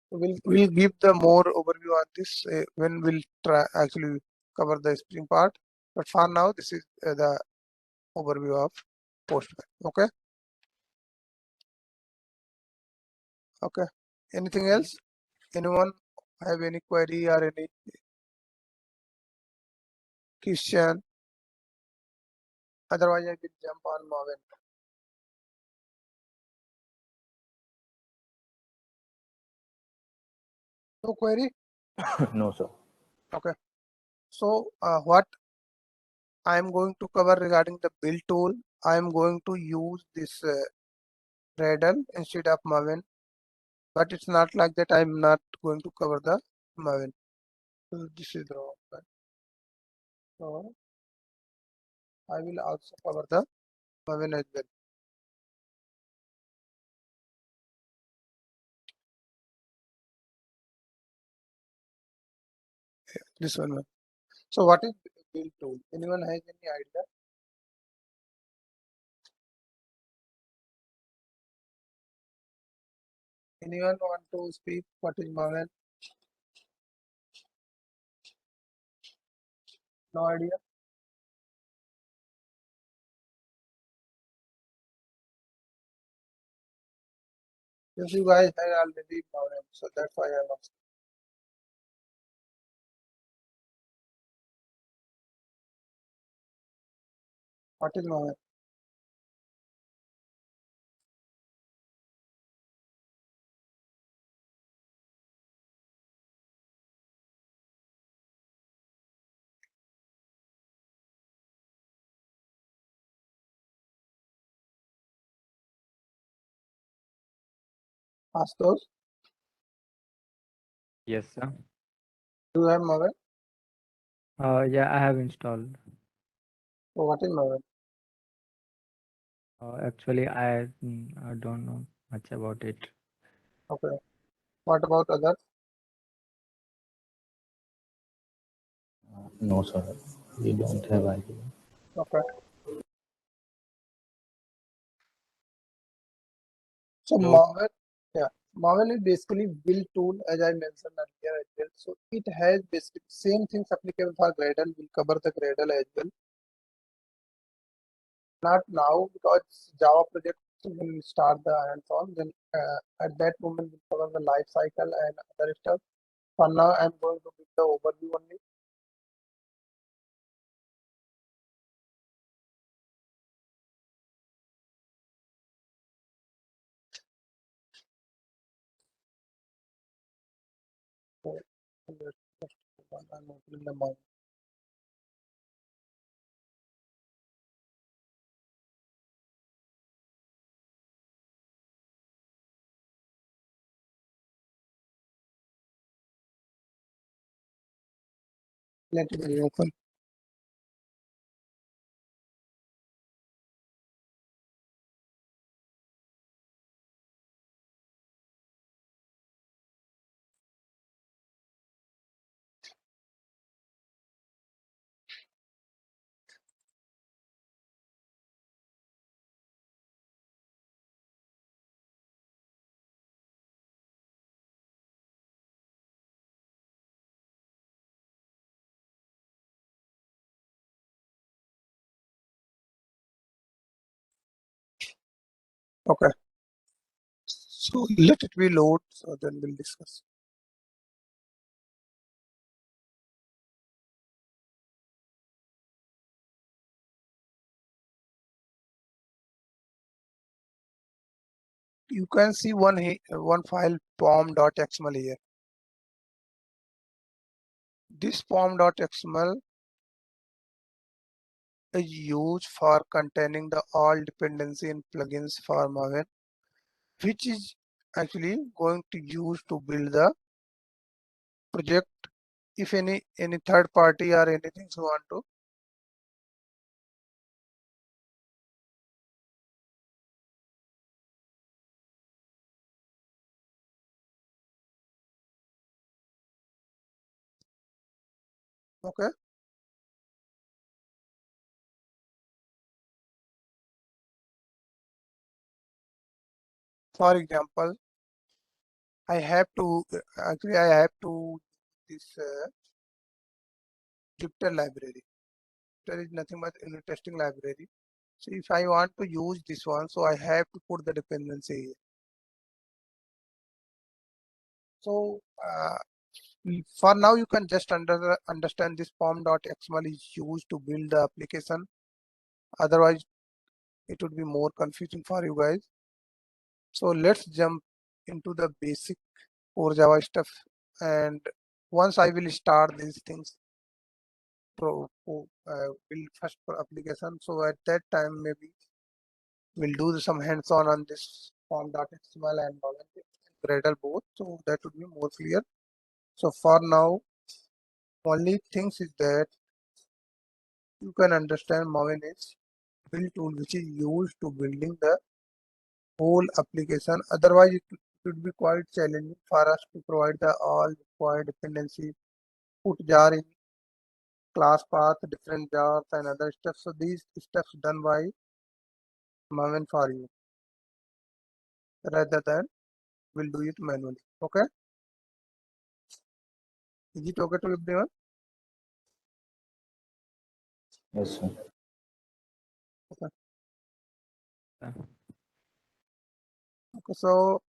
So we'll give the more overview on this when we'll try actually cover the Spring part. But for now, this is the overview of Postman. Okay. Okay. Anything else? Anyone have any query or any question? Otherwise, I will jump on Maven. No query? No, sir. Okay. So what I am going to cover regarding the build tool, I am going to use this Radle instead of Maven, but it's not like that. I'm not going to cover the Maven. So this is the wrong one. So I will also cover the Maven as well. This one. So what is build tool? Anyone has any idea? Anyone want to speak? What is Maven? No idea. Yes, you guys had already Maven, so that's why I'm asking. What is Maven? Ask those. Yes, sir. Do you have Maven? Yeah, I have installed. So what is Maven? Actually, I don't know much about it. Okay. What about others? No, sir. We don't have idea. Okay. So So, Maven, yeah, Maven is basically build tool as I mentioned earlier as well. So it has basically same things applicable for Gradle. We'll cover the Gradle as well. Not now because Java project will start the hands-on. Then at that moment we'll cover the life cycle and other stuff. For now, I'm going to give the overview only. So, I'm opening the Maven. Let it be open. Okay. So let it be load. So then we'll discuss. You can see one file pom.xml here. This pom.xml is used for containing the all dependency and plugins for Maven, which is actually going to use to build the project. If any third party or anything you want to. Okay. For example, I have to this Jupyter library. There is nothing but unit testing library. So if I want to use this one, so I have to put the dependency here. So for now, you can just understand this pom.xml is used to build the application. Otherwise, it would be more confusing for you guys. So let's jump into the basic core Java stuff. And once I will start these things, build first application. So at that time, maybe we'll do some hands-on on this form.xml and Gradle both. So that would be more clear. So for now, only things is that you can understand Maven is build tool which is used to building the whole application. Otherwise, it would be quite challenging for us to provide the all required dependency, put jar in class path, different jars and other stuff. So these steps done by Maven for you rather than we'll do it manually. Okay. Is it okay to everyone? Yes, sir. Okay. Yeah. Okay. So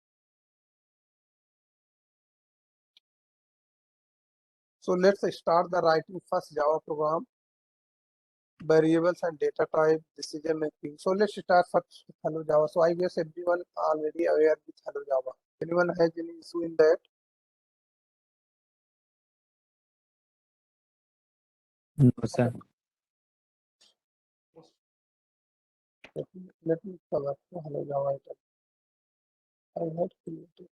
let's start the writing first Java program, variables and data type, decision making. So let's start first with Hello Java. So I guess everyone already aware with Hello Java. Anyone has any issue in that? No, sir. Let me cover the Hello Java item. I had created.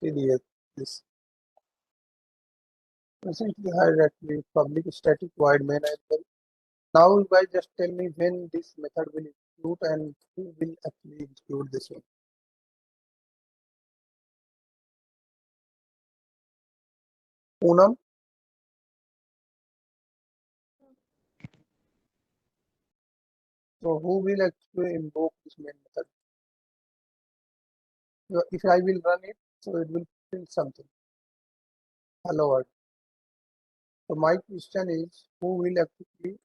PDF this. Recently hired actually public static void main as well. Now you guys just tell me when this method will execute and who will actually execute this one. Poonam. So who will actually invoke this main method? If I will run it, so it will print something. Hello world. So my question is who will actually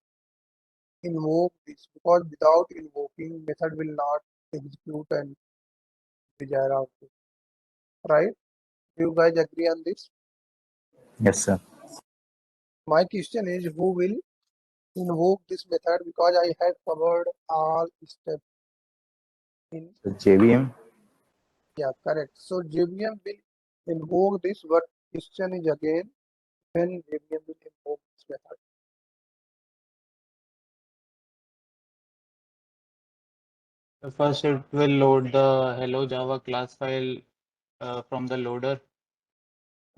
invoke this, because without invoking method will not execute and desired output. Right? Do you guys agree on this? Yes, sir. My question is who will invoke this method, because I have covered all steps in. So JVM. Yeah, correct. So JVM will invoke this, but question is again when JVM will invoke this method. First, it will load the hello Java class file from the loader.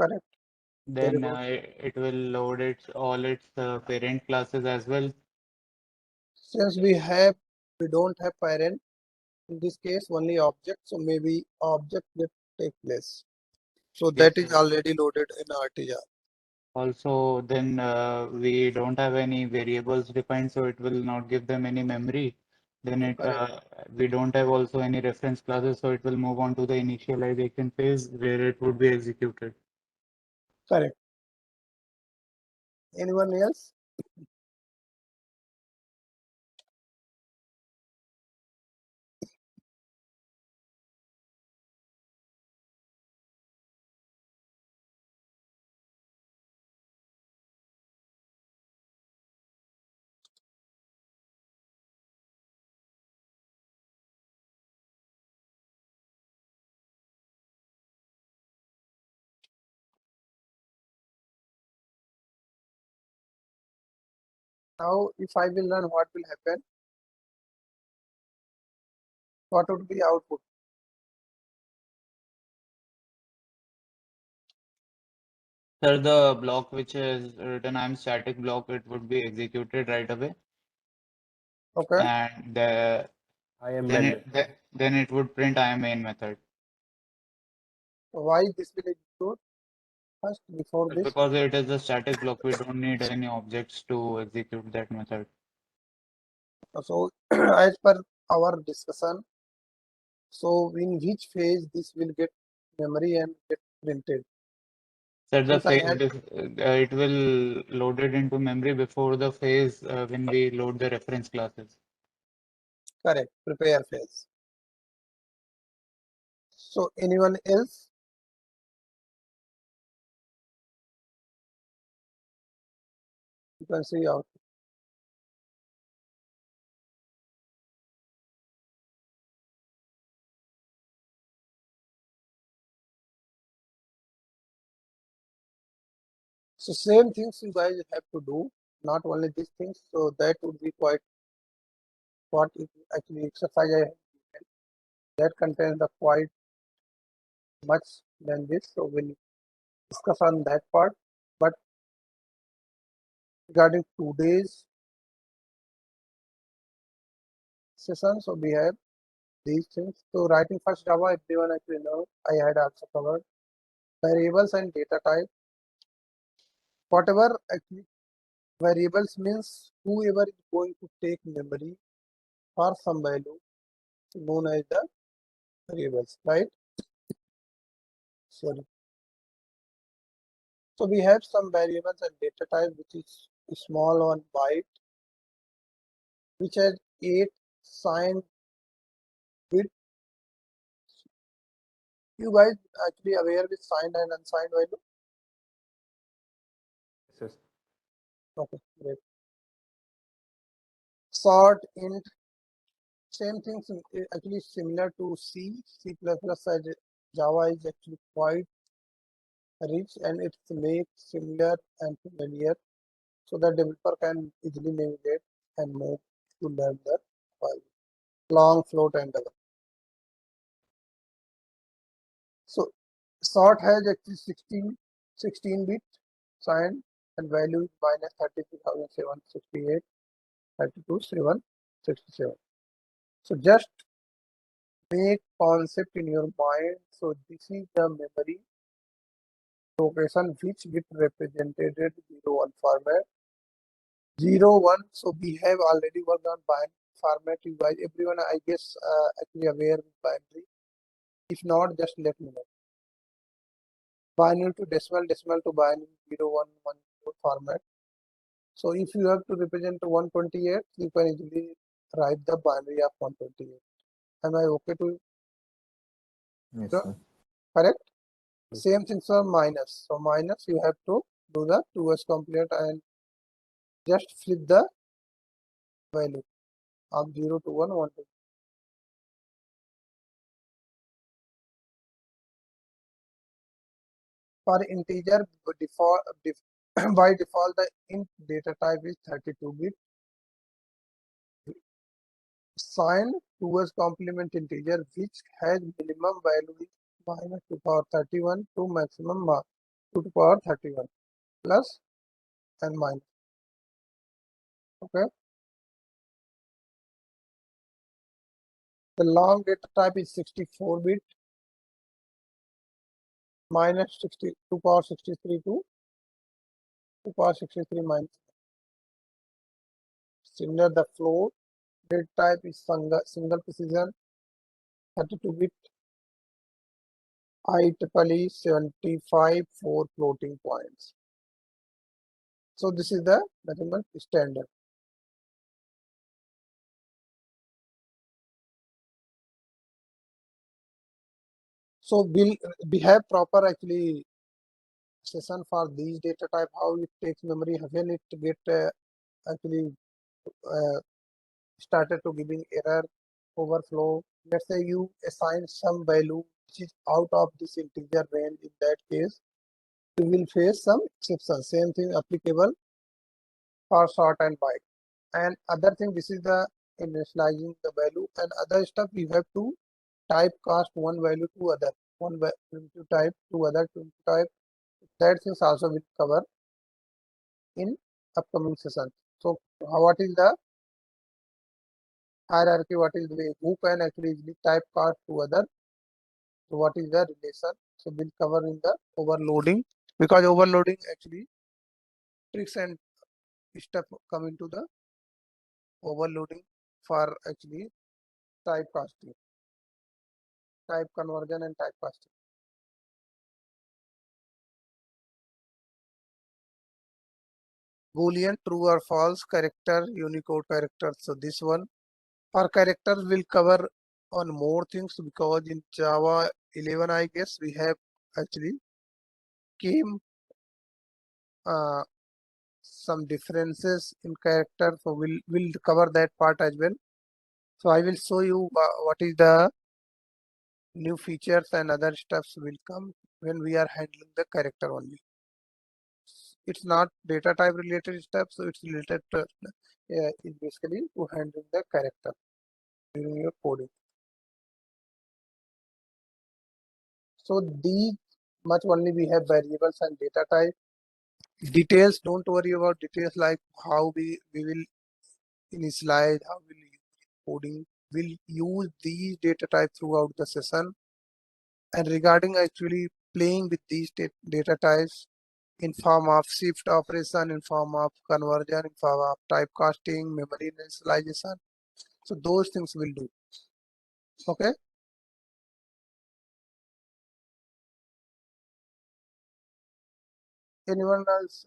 Correct. Then Very good. it will load all its parent classes as well. Since we don't have parent, in this case only object, so maybe object will take place. So that is already loaded in RTR. Also, then we don't have any variables defined, so it will not give them any memory. Then we don't have also any reference classes, so it will move on to the initialization phase where it would be executed. Correct. Anyone else? Now, if I will run, what will happen? What would be output? Sir, the block which is written I'm static block, it would be executed right away. Okay. And I am then main method. then it would print I am main method. Why this will execute first before this? Because it is a static block, we don't need any objects to execute that method. So as per our discussion, so in which phase this will get memory and get printed? So the Since I phase had it will load it into memory before the phase when we load the reference classes. correct prepare phase. So anyone else? You can see out. So same things you guys have to do, not only these things. So that would be quite what it actually exercise I have given. That contains the quite much than this. So we'll discuss on that part. But regarding today's session, so we have these things. So writing first Java, everyone actually know. I had also covered variables and data type. Whatever actually variables means whoever is going to take memory for some value known as the variables, right? Sorry. So we have some variables and data type which is small on byte, which has 8 signed bit. You guys actually aware with signed and unsigned value? Yes. Okay, great. Sort, int, same thing actually similar to C. C++ as Java is actually quite rich and it's made similar and familiar so that developer can easily navigate and move to learn the file. Long float and other. So sort has actually 16 bit signed and value is minus 32,768 32,767. So just make concept in your mind. So this is the memory location which get represented in 0 1 format. 0 1. So we have already worked on binary format. You guys, everyone, I guess, actually aware with binary. If not, just let me know. Binary to decimal, decimal to binary, 0 1 1 0 format. So if you have to represent 128, you can easily write the binary of 128. Am I okay to Yes, the sir. correct? Same thing for minus. So minus you have to do the 2s complete and just flip the value of 0 to 1 1 to. For integer default by default the int data type is 32 bit. assigned towards complement integer which has minimum value is minus 2 power 31 to maximum 2 to power 31 plus and minus. Okay. The long data type is 64-bit minus 60 2 power 63 to 2 power 63 minus. Similar, the float data type is single precision 32-bit IEEE 75 4 floating points. So this is the measurement standard. So we have proper actually session for these data type, how it takes memory, when it get actually started to giving error, overflow. Let's say you assign some value which is out of this integer range. In that case, you will face some exception. Same thing applicable for sort and byte. And other thing, this is the initializing the value and other stuff. We have to typecast one value to other, one value to type to other to type. That things also will cover in upcoming session. So what is the hierarchy? What is the way who can actually easily typecast to other? So what is the relation? So we'll cover in the overloading, because overloading actually tricks and stuff come into the overloading for actually typecasting, type conversion and typecasting. Boolean true or false, character, Unicode character. So this one for characters will cover on more things, because in Java 11 I guess we have actually came some differences in character, so we'll cover that part as well. So I will show you what is the new features and other stuffs will come when we are handling the character only. It's not data type related stuff, so it's related to it's basically to handling the character during your coding. So these much only we have variables and data type. Details, don't worry about details like how we will initialize, how we'll use coding. We'll use these data type throughout the session. And regarding actually playing with these data types in form of shift operation, in form of conversion, in form of typecasting, memory initialization. So those things we'll do. Okay. Anyone else?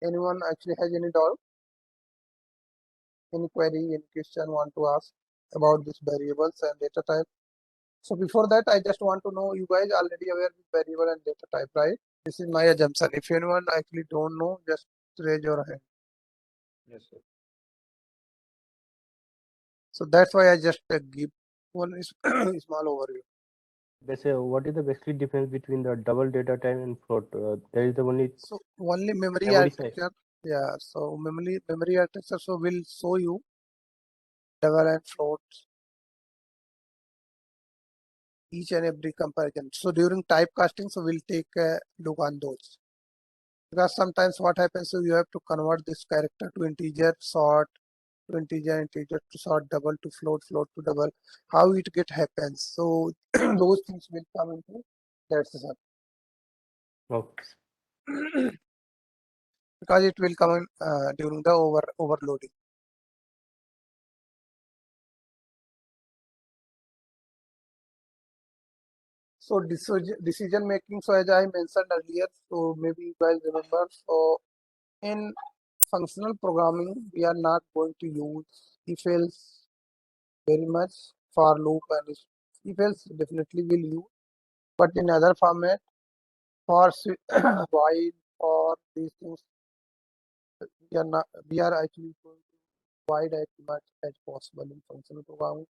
Anyone actually has any doubt? Any query, any question want to ask about these variables and data type? So before that, I just want to know, you guys already aware with variable and data type, right? This is my assumption. If anyone actually don't know, just raise your hand. Yes, sir. So that's why I just give one small overview. They say what is the basically difference between the double data type and float? There is the only So only memory memory size. architecture. Yeah. So memory architecture. So we'll show you double and float, each and every comparison. So during typecasting, so we'll take a look on those. Because sometimes what happens, so you have to convert this character to integer, sort to integer, integer to sort, double to float, float to double. How it get happens. So those things will come into that session. Okay. Because it will come in during the overloading. So decision making. So as I mentioned earlier, so maybe you guys remember. So in functional programming, we are not going to use if else very much, for loop and if else definitely will use, but in other format for while or these things we are actually going to wide as much as possible in functional programming.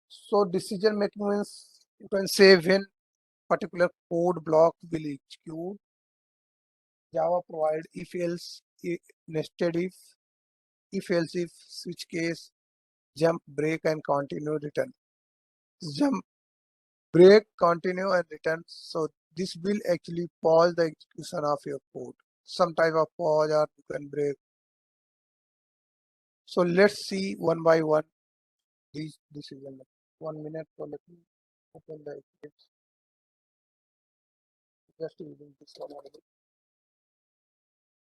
So decision making means you can say when particular code block will execute. Java provide if else, nested if else if, switch case, jump, break, and continue, return. Jump, break, continue, and return. So this will actually pause the execution of your code. Some type of pause, or you can break. So let's see one by one these decisions. 1 minute. So let me open the Eclipse. Just using this one only.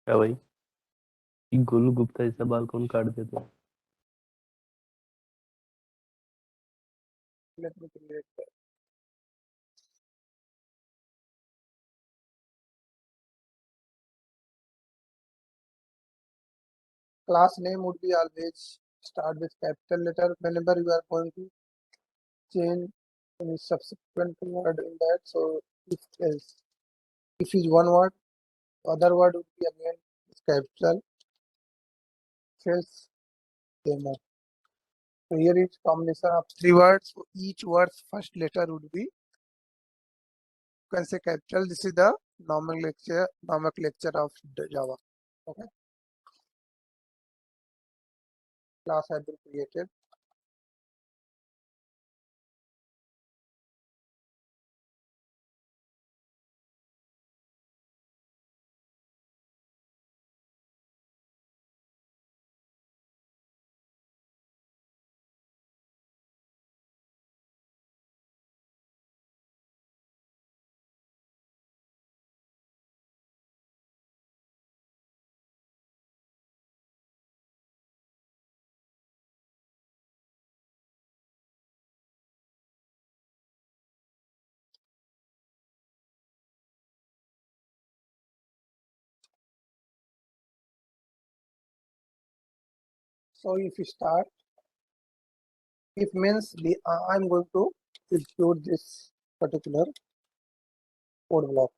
क्या भाई ये गोलू गुप्ता जैसा बाल कौन काट देते हैं? Let me create that. Class name would be always start with capital letter whenever you are going to change any subsequent word in that. So if else, if is one word, other word would be again capital. Else demo. So here is combination of 3 words. So each word's first letter would be, you can say capital. This is the nomenclature of the Java. Okay. Class has been created. So if you start, if means I'm going to execute this particular code block.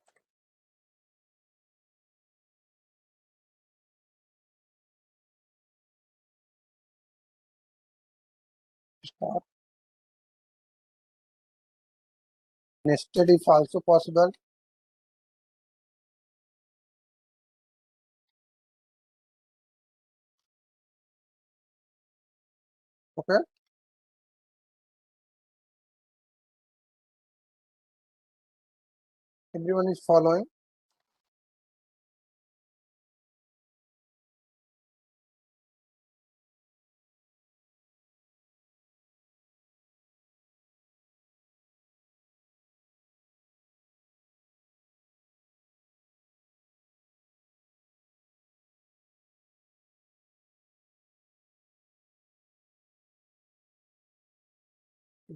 Start. Nested if also possible. Okay. Everyone is following.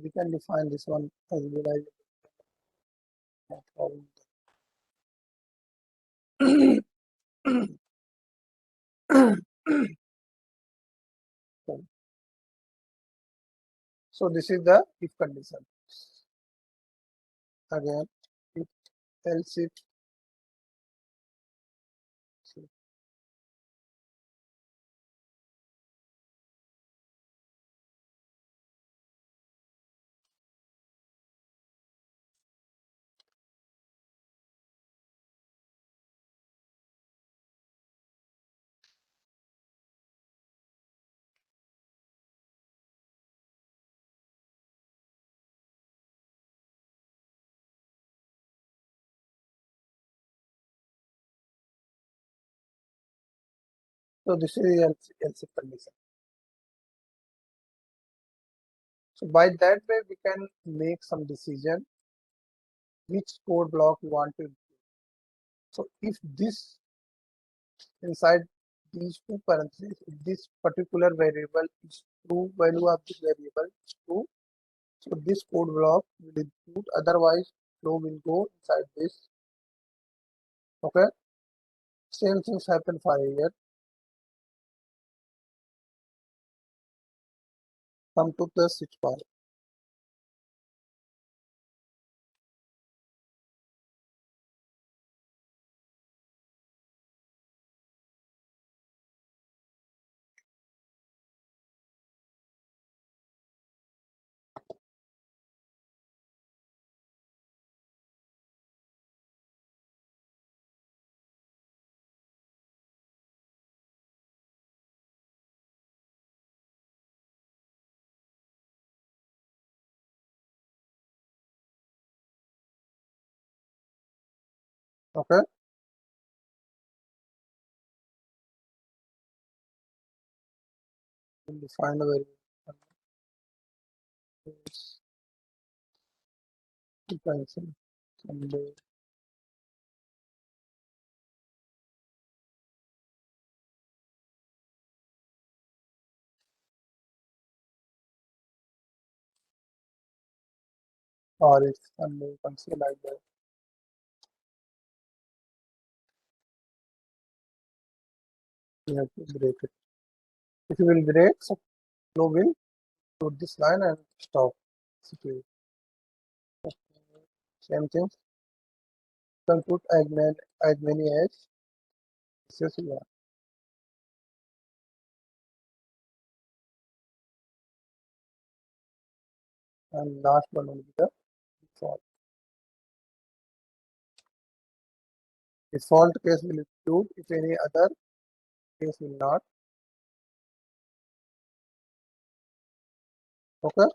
We can define this one as well. So this is the if condition. Again, if else if. So this is else if condition. So by that way, we can make some decision which code block we want to. So if this inside these two parentheses, if this particular variable is true, value of this variable is true, so this code block will include, otherwise flow will go inside this. Okay. Same things happen for here. Come to the switch bar. Okay. We'll define a variable cancel Sunday. Or if Sunday, you can say like that. You have to break it. If you will break, so flow will put this line and stop. Situation. Same thing. You can put as many as this is one. And last one will be the default. Default case will include if any other case will not. Okay.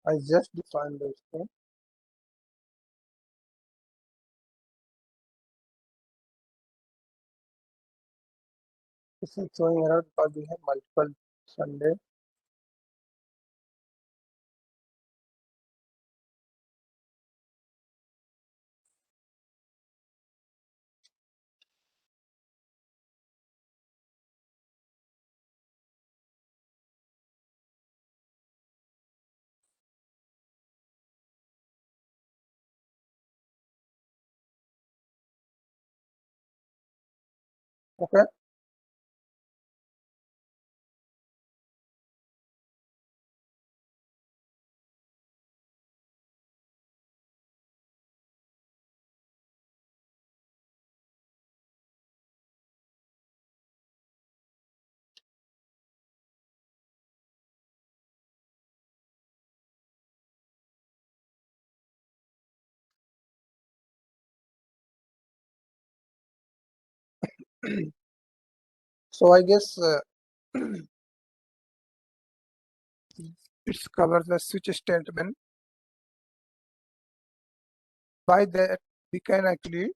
I just defined this thing. This is showing error because we have multiple Sunday. Okay. So I guess it covers the switch statement. By that we can actually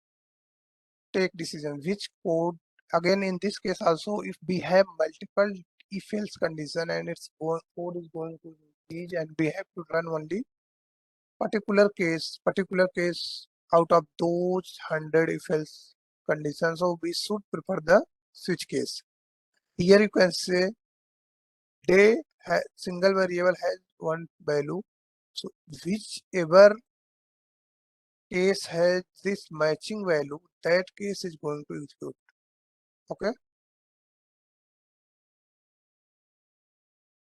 take decision which code, again in this case also, if we have multiple if else condition and its code is going to increase and we have to run only particular case out of those 100 if else conditions, so we should prefer the switch case. Here you can say day single variable has one value, so whichever case has this matching value, that case is going to execute. Okay,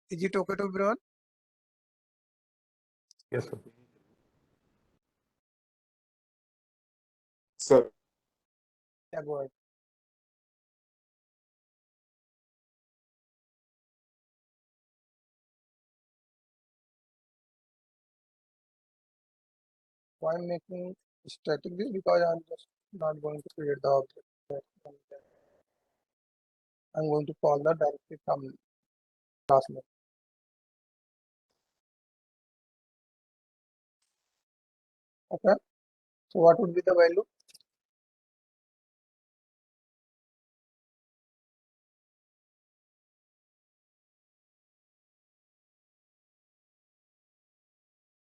is it okay to everyone? Yes, sir. So Yeah, go ahead. Why I'm making static this, because I'm just not going to create the object. I'm going to call the directly from class name. Okay, so what would be the value?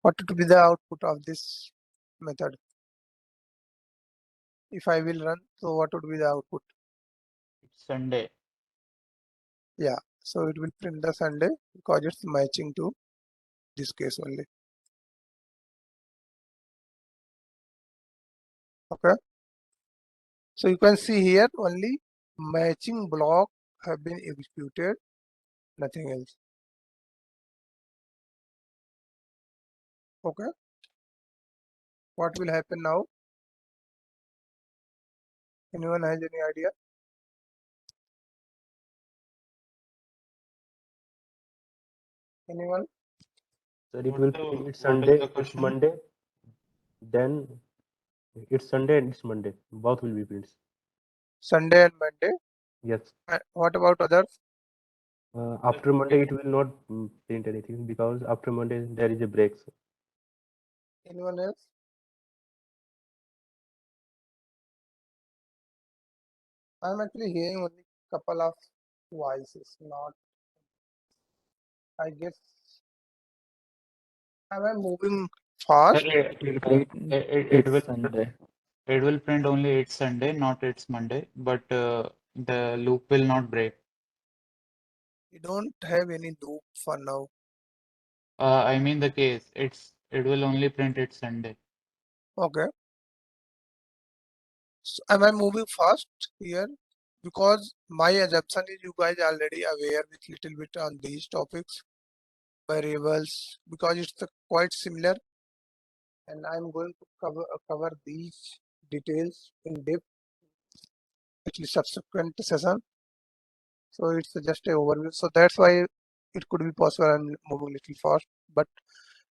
What would be the output of this method? If I will run, so what would be the output? It's Sunday. Yeah, so it will print the Sunday because it's matching to this case only. Okay, so you can see here only matching block have been executed, nothing else. Okay, what will happen now? Anyone has any idea? Anyone? So it will print What is Sunday, the it's question? Monday, then It's Sunday and it's Monday. Both will be prints. Sunday and Monday. Yes. What about others? After Monday, it will not print anything because after Monday there is a break. So Anyone else? I'm actually hearing only couple of voices, not. I guess. Am I moving fast? It will It's Sunday. it will print only it's Sunday, not it's Monday, but the loop will not break. We don't have any loop for now. I mean the case, it will only print it's Sunday. Okay. So am I moving fast here? Because my assumption is you guys are already aware with little bit on these topics, variables, because it's quite similar, and I'm going to cover these details in depth actually subsequent session. So it's just a overview. So that's why it could be possible I'm moving little fast, but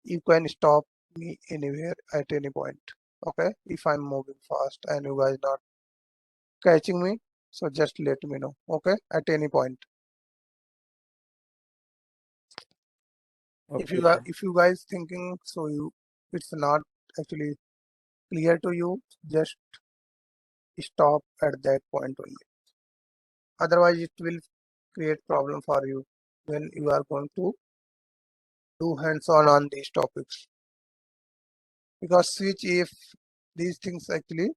you can stop me anywhere at any point. Okay, if I'm moving fast and you guys not catching me, so just let me know. Okay, at any point. Okay, If you guys thinking so it's not actually clear to you, just stop at that point only. Otherwise it will create problem for you when you are going to do hands-on on these topics, because switch if these things actually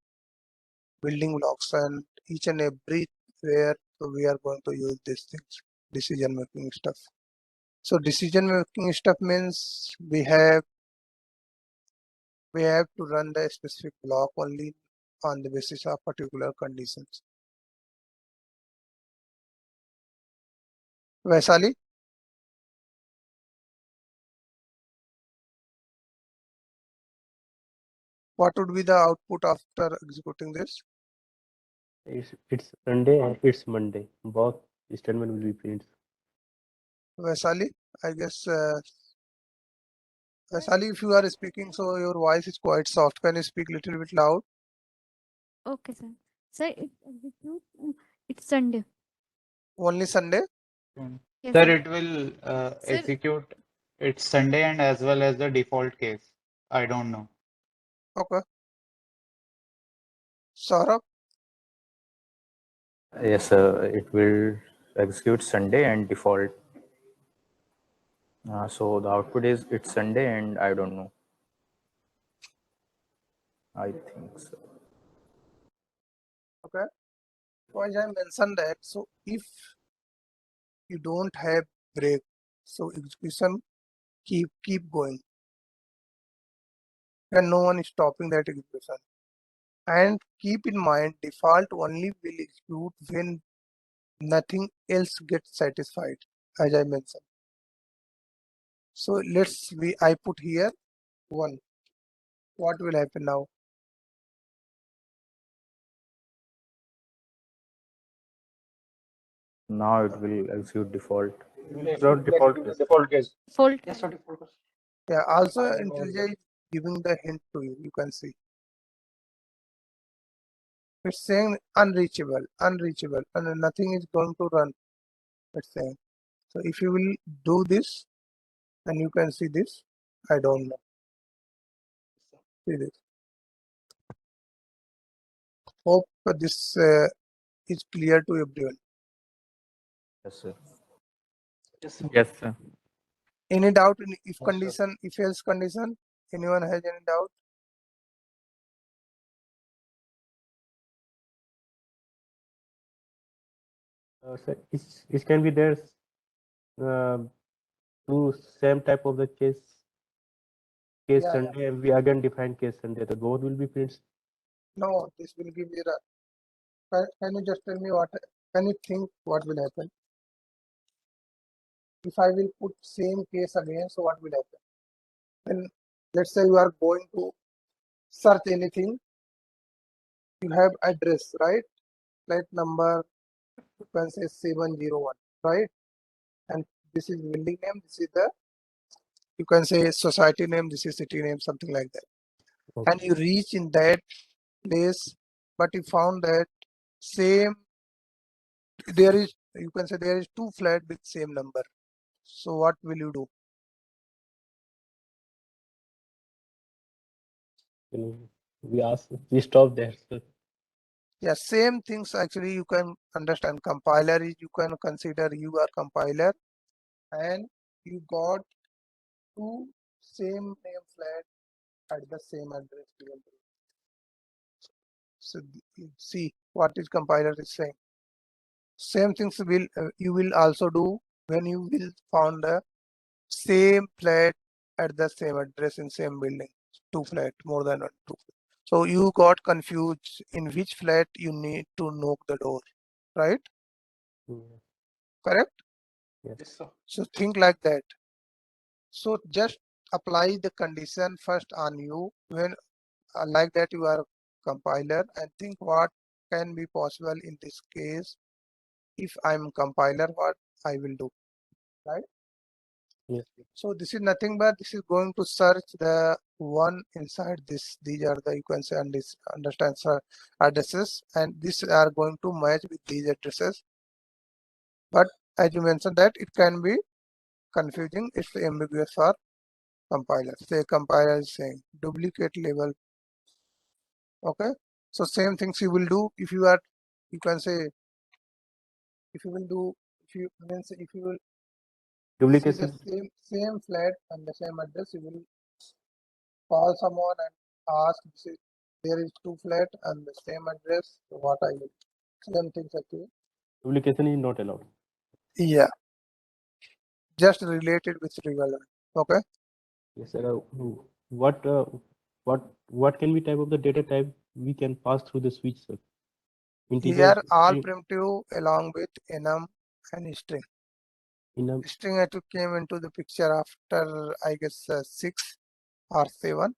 building blocks and each and every where we are going to use these things, decision making stuff. So decision making stuff means we have to run the specific block only on the basis of particular conditions. Vaisali, what would be the output after executing this? it's Sunday and it's Monday. Both statement will be prints. Vaisali, I guess Vaisali, if you are speaking, so your voice is quite soft. Can you speak a little bit loud? Okay, sir. Sir, it executes. It's Sunday. Only Sunday? Yes, Sir, sir. it will Sir, execute it's Sunday and as well as the default case. I don't know. Okay. Saurabh, Yes, it will execute Sunday and default. So the output is it's Sunday and I don't know. I think so. okay. So as I mentioned that, so if you don't have break, so execution keep going, and no one is stopping that execution. And keep in mind, default only will execute when nothing else gets satisfied, as I mentioned. So I put here 1. What will happen now? Now it will execute default. It's not default case. fault. Yeah, also IntelliJ is giving the hint to you. You can see. It's saying unreachable, unreachable, and nothing is going to run. It's saying. So if you will do this, and you can see this, I don't know. See this. Hope this is clear to everyone. Yes, sir. Yes, sir. Any doubt in if condition, if else condition? Anyone has any doubt? So it can be there two same type of the case Yeah, Sunday, and we again define case Sunday. The both will be prints. No, this will give error. Can you just tell me what? Can you think what will happen? If I will put same case again, so what will happen? Then let's say you are going to search anything. You have address, right? Flat number, you can say 701, right? And this is building name. This is the, you can say society name. This is city name, something like that. Okay. And you reach in that place, but you found that same, there is, you can say there is two flat with same number. So what will you do? We stop there. So Yeah, same things actually you can understand. Compiler is, you can consider you are compiler and you got two same name flat at the same address given to you. So see what is compiler is saying. Same things will you will also do when you will found the same flat at the same address in same building. Two flat, more than one, two. So you got confused in which flat you need to knock the door, right? Correct? yes. So think like that. So just apply the condition first on you when like that you are compiler and think what can be possible in this case. If I'm compiler, what I will do, right? Yes. So this is nothing but this is going to search the one inside this. These are the, you can say, understand addresses, and these are going to match with these addresses. But as you mentioned that it can be confusing, it's ambiguous for compiler. Say compiler is saying duplicate label. Okay. So same things you will do if you are, you can say, if you will do, if you means if you will see the Duplication. same flat and the same address, you will call someone and ask, say, there is two flat and the same address. So what I will, same things actually. Duplication is not allowed. Yeah, just related with relevant. Okay. Yes, sir. What uh, what can be type of the data type we can pass through the switch, sir? Integer, Here all string, primitive along with enum and string. enum. String actually came into the picture after I guess 6 or 7.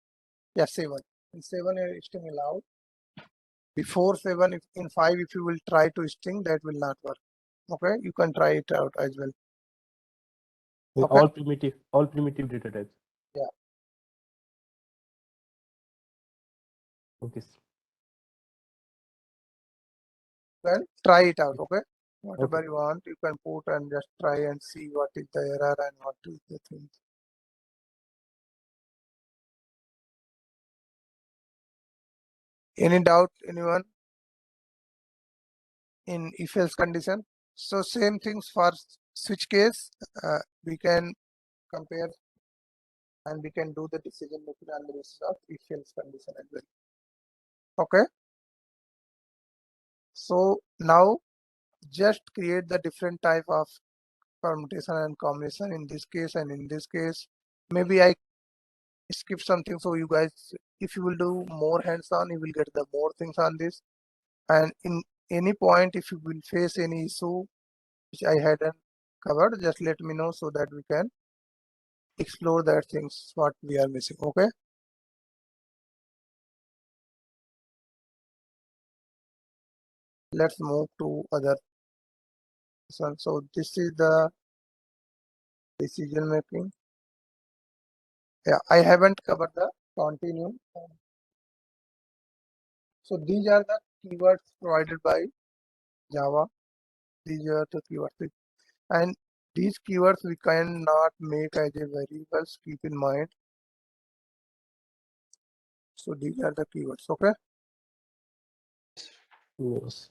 Yeah, 7. In 7 string allowed. Before 7, if in 5 if you will try to string, that will not work. Okay, you can try it out as well. Okay. All primitive data types. Yeah. Okay. Well, try it out. Okay, whatever Okay. you want, you can put and just try and see what is the error and what is the thing. Any doubt, anyone, in if else condition? So same things for switch case. We can compare and we can do the decision making on the basis of if else condition as well. Okay. So now just create the different type of permutation and combination in this case and in this case. Maybe I skip something, so you guys, if you will do more hands-on, you will get the more things on this. And in any point, if you will face any issue which I hadn't covered, just let me know so that we can explore that things what we are missing. Okay. Let's move to other one. So this is the decision making. Yeah, I haven't covered the continue. So these are the keywords provided by Java. These are the keywords, and these keywords we cannot make as a variables. Keep in mind. So these are the keywords. Okay. Yes.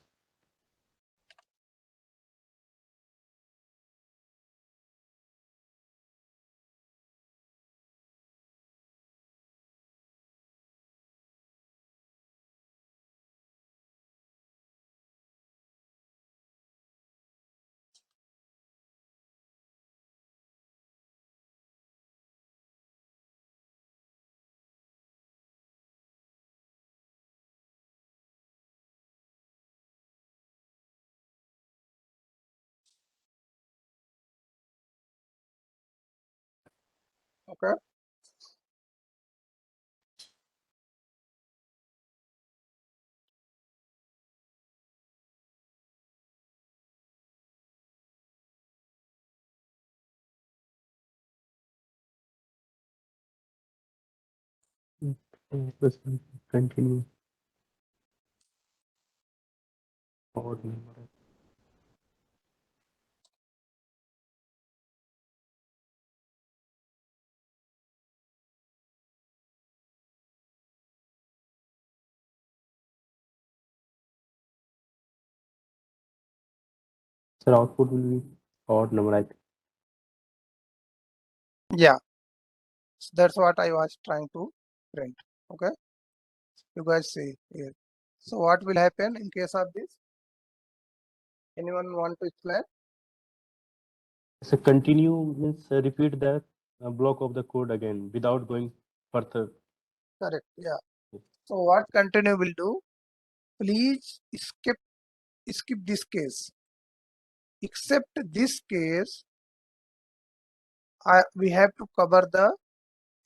Okay. Continue. Odd number. Sir, output will be odd number, I think. Yeah, so that's what I was trying to print. Okay, you guys see here. So what will happen in case of this? Anyone want to explain? So continue means repeat the block of the code again without going further. Correct. Yeah. So what continue will do? Please skip this case. Except this case, we have to cover the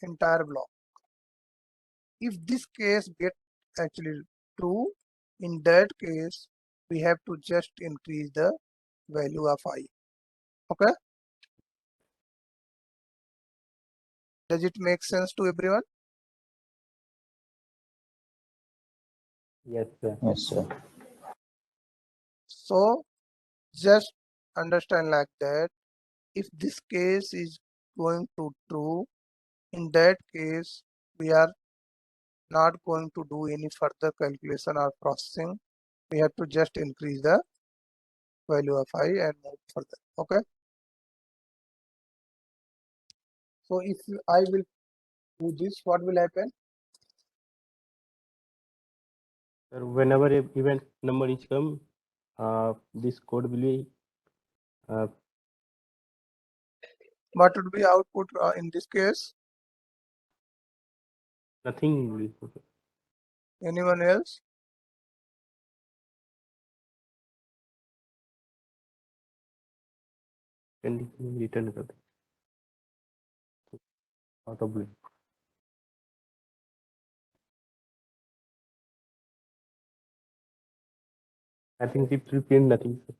entire block. If this case get actually true, in that case we have to just increase the value of I. Okay, does it make sense to everyone? Yes, sir. Yes, sir. So just understand like that. If this case is going to true, in that case we are not going to do any further calculation or processing. We have to just increase the value of I and move further. Okay, so if I will do this, what will happen? Sir, whenever a event number is come, this code will be What would be output in this case? nothing will be okay. Anyone else? Can return it out of blue. I think it will print nothing, sir.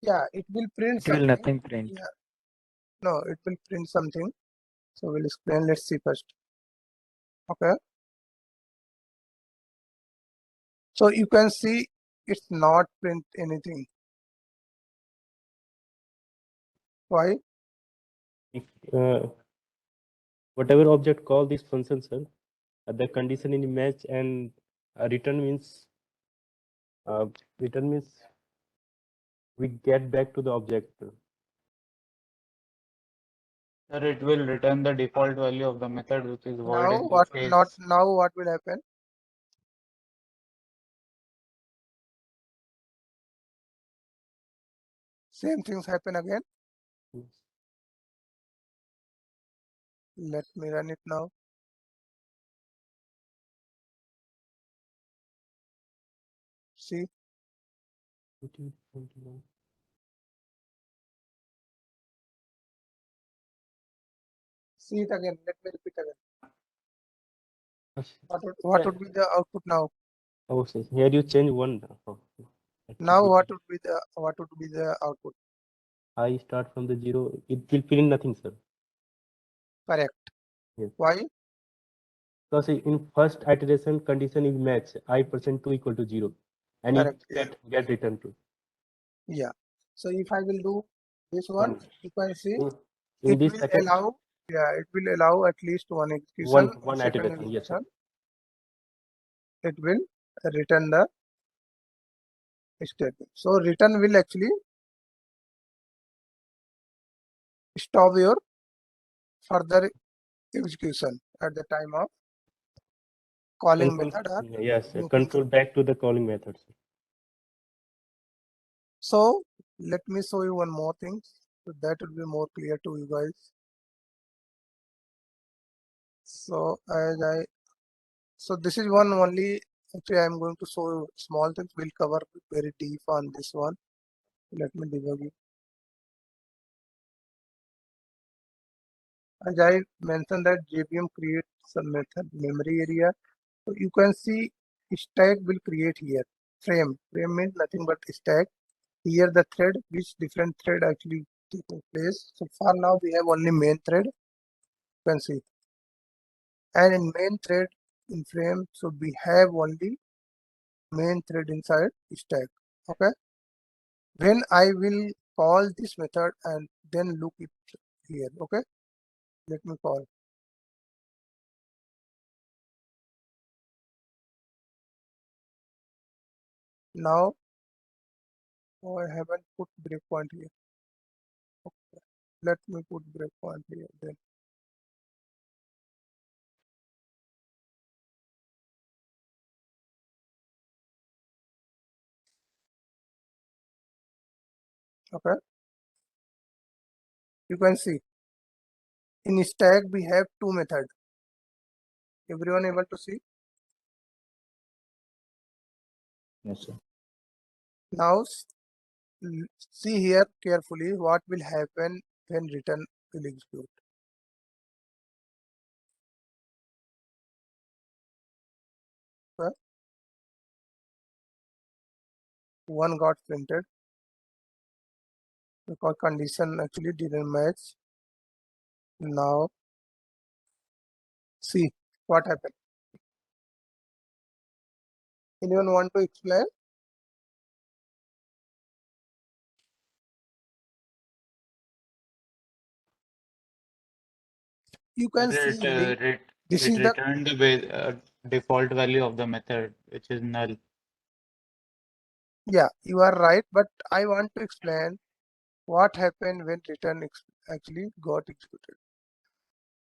Yeah, it will print It will something. nothing print. Yeah, no, it will print something. So we'll explain. Let's see first. Okay. So you can see it's not print anything. Why? Whatever object call this function, sir, the condition in match and return means we get back to the object. Sir, it will return the default value of the method, which is void in this case. Now what will happen? Same things happen again. Let me run it now. See, see it again. Let me repeat again. What would be the output now? Oh, sir, here you change one. Now what would be the output? I start from the 0. It will print nothing, sir. Correct. Yes. Why? Because in first iteration condition is match I%2 equal to 0, and Correct. it get returned to. Yeah. So if I will do this one, you can see In it this will second, allow. Yeah, it will allow at least one execution. one Second iteration. Yes, sir. execution, it will return the statement. So return will actually stop your further execution at the time of calling method or Yes, sir. new Control function. back to the calling method, sir. So let me show you one more thing, so that will be more clear to you guys. So so this is one only. Actually, I am going to show you small things. We'll cover very deep on this one. Let me debug it. As I mentioned that JVM creates some method memory area. So you can see stack will create here. Frame means nothing but stack. Here the thread, which different thread actually taking place. So for now we have only main thread. You can see. And in main thread in frame, so we have only main thread inside stack. Okay. When I will call this method and then look it here. Okay. Let me call. Now, oh, I haven't put breakpoint here. Okay. Let me put breakpoint here then. Okay. You can see in stack we have two methods. Everyone able to see? Yes, sir. Now see here carefully what will happen when return will execute. Okay. One got printed because condition actually didn't match. Now see what happened. Anyone want to explain? You can see this it is the returned the default value of the method, which is null. yeah, you are right, but I want to explain what happened when return actually got executed.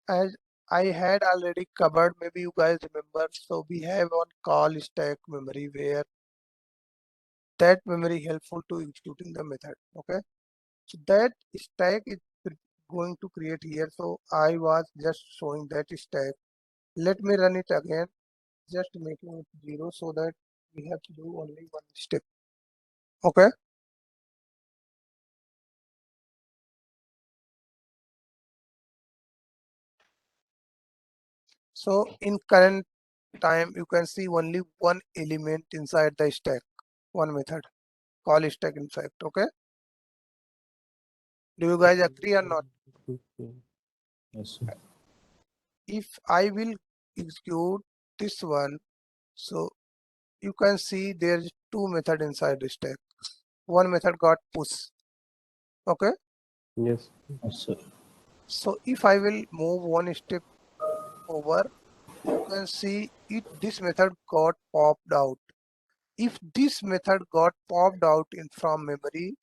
As I had already covered, maybe you guys remember, so we have one call stack memory where that memory helpful to executing the method. Okay, so that stack is going to create here. So I was just showing that stack. Let me run it again, just making it 0 so that we have to do only one step. Okay. So in current time, you can see only one element inside the stack, one method, call stack in fact. Okay. Do you guys agree or not? Yes, sir. If I will execute this one, so you can see there's two method inside the stack. One method got push. Okay. Yes. Yes, sir. So if I will move one step over, you can see this method got popped out. If this method got popped out in from memory,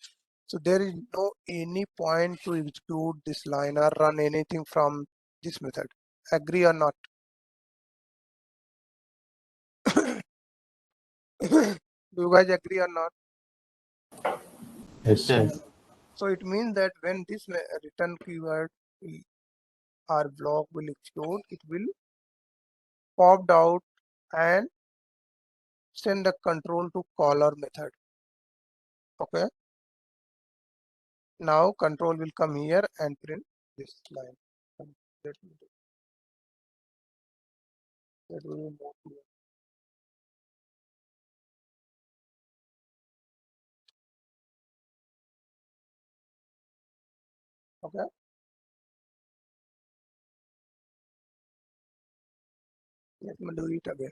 so there is no any point to execute this line or run anything from this method. Agree or not? Do you guys agree or not? Yes, sir. So it means that when this return keyword or block will execute, it will popped out and send the control to caller method. Okay. Now control will come here and print this line. Let me do- That will be more clear. Okay. Let me do it again.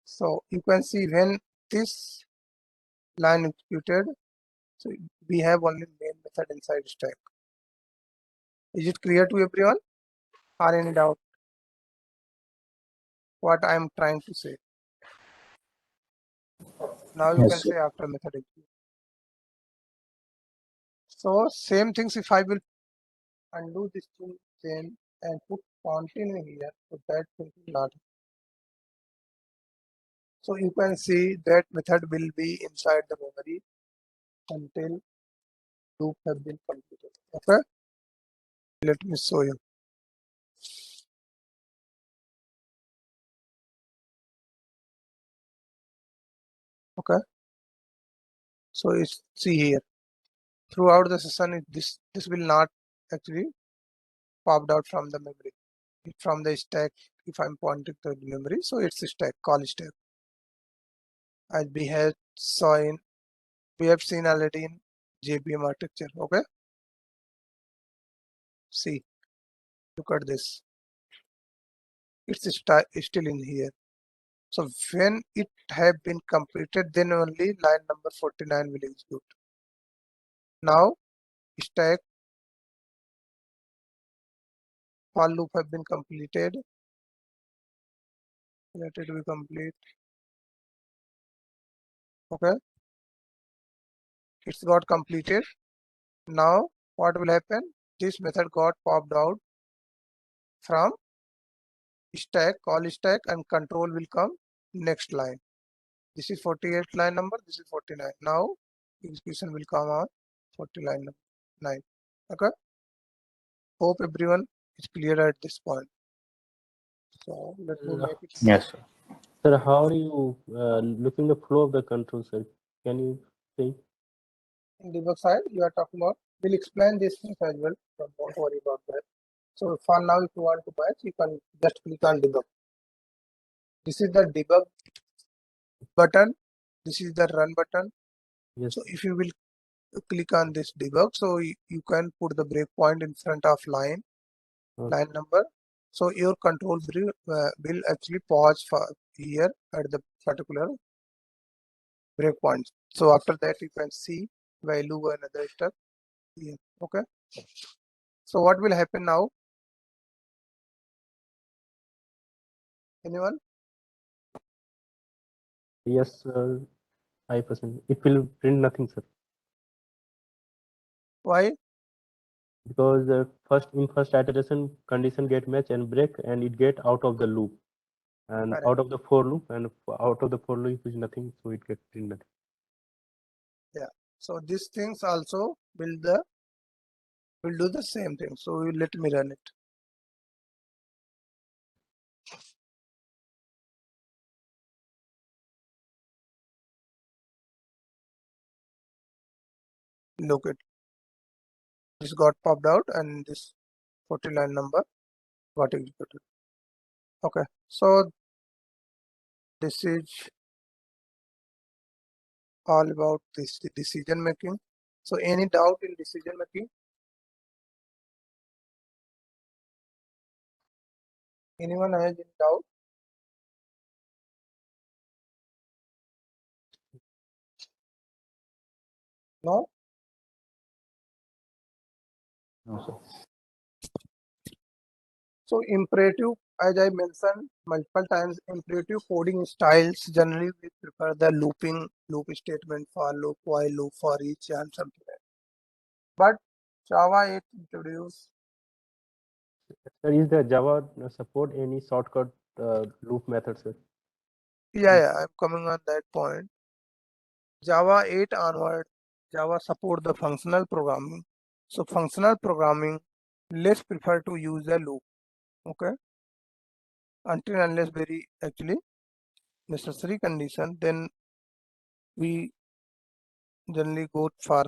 So you can see when this line executed, so we have only main method inside stack. Is it clear to everyone? Or any doubt? What I am trying to say. Now you Yes, can sir. say after method execute. So same things if I will undo this thing then and put continue here, so that will not. So you can see that method will be inside the memory until loop have been completed. Okay. Let me show you. Okay. So it's see here. throughout the session, this will not actually popped out from the memory. From the stack, if I'm pointing to the memory, so it's a stack, call stack. As we have seen already in JVM architecture. Okay. See, look at this. It's still in here. So when it have been completed, then only line number 49 will execute. Now stack for loop have been completed. Let it be complete. Okay. It's got completed. Now what will happen? This method got popped out from stack, call stack, and control will come next line. This is 48 line number, this is 49. Now execution will come on 40 line number 9. Okay. Hope everyone is clear at this point. So let me make it. Yes, sir. Sir, how are you looking the flow of the control, sir? Can you say? In debug side, you are talking about. We'll explain this things as well. So don't worry about that. So for now, if you want to patch, you can just click on debug. This is the debug button. This is the run button. Yes. So if you will click on this debug, so you can put the breakpoint in front of line number. So your control will actually pause for here at the particular breakpoint. So after that, you can see value and other stuff here. Okay. So what will happen now? Anyone? Yes, 5%. It will print nothing, sir. Why? Because first iteration condition get match and break, and it get out of the loop, and Correct. out of the for loop, and out of the for loop is nothing, so it gets print nothing. Yeah. So these things also will do the same thing. So let me run it. Look it. This got popped out and this 40 line number got executed. Okay. So this is all about this decision making. So any doubt in decision making? Anyone has any doubt? No? No, sir. So imperative, as I mentioned multiple times, imperative coding styles generally we prefer the loop statement, for loop, while loop, for each, and something like that. But Java 8 introduced. Sir, is the Java support any shortcut loop method, sir? Yeah, I'm coming on that point. Java 8 onward, Java support the functional programming. So functional programming, let's prefer to use a loop. Okay. Until unless very actually necessary condition, then we generally go for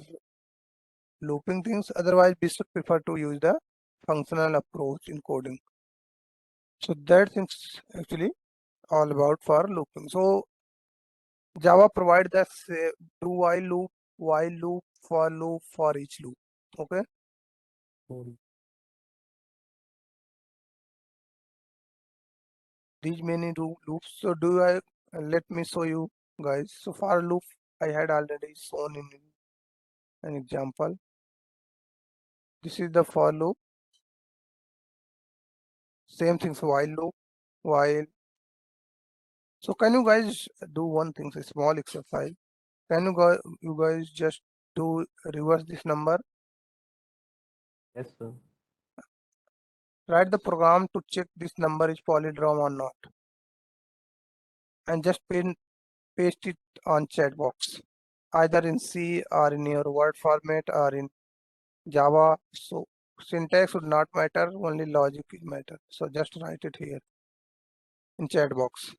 looping things. Otherwise, we should prefer to use the functional approach in coding. So that things actually all about for looping. So Java provide the do while loop, for each loop. Okay. These many loops. So let me show you guys. So for loop, I had already shown in an example. This is the for loop. Same things while loop, while. So can you guys do one thing, a small exercise? Can you guys just do reverse this number? Yes, sir. Write the program to check this number is palindrome or not, and just paste it on chat box, either in C or in your Word format or in Java. So syntax would not matter, only logic is matter. So just write it here in chat box.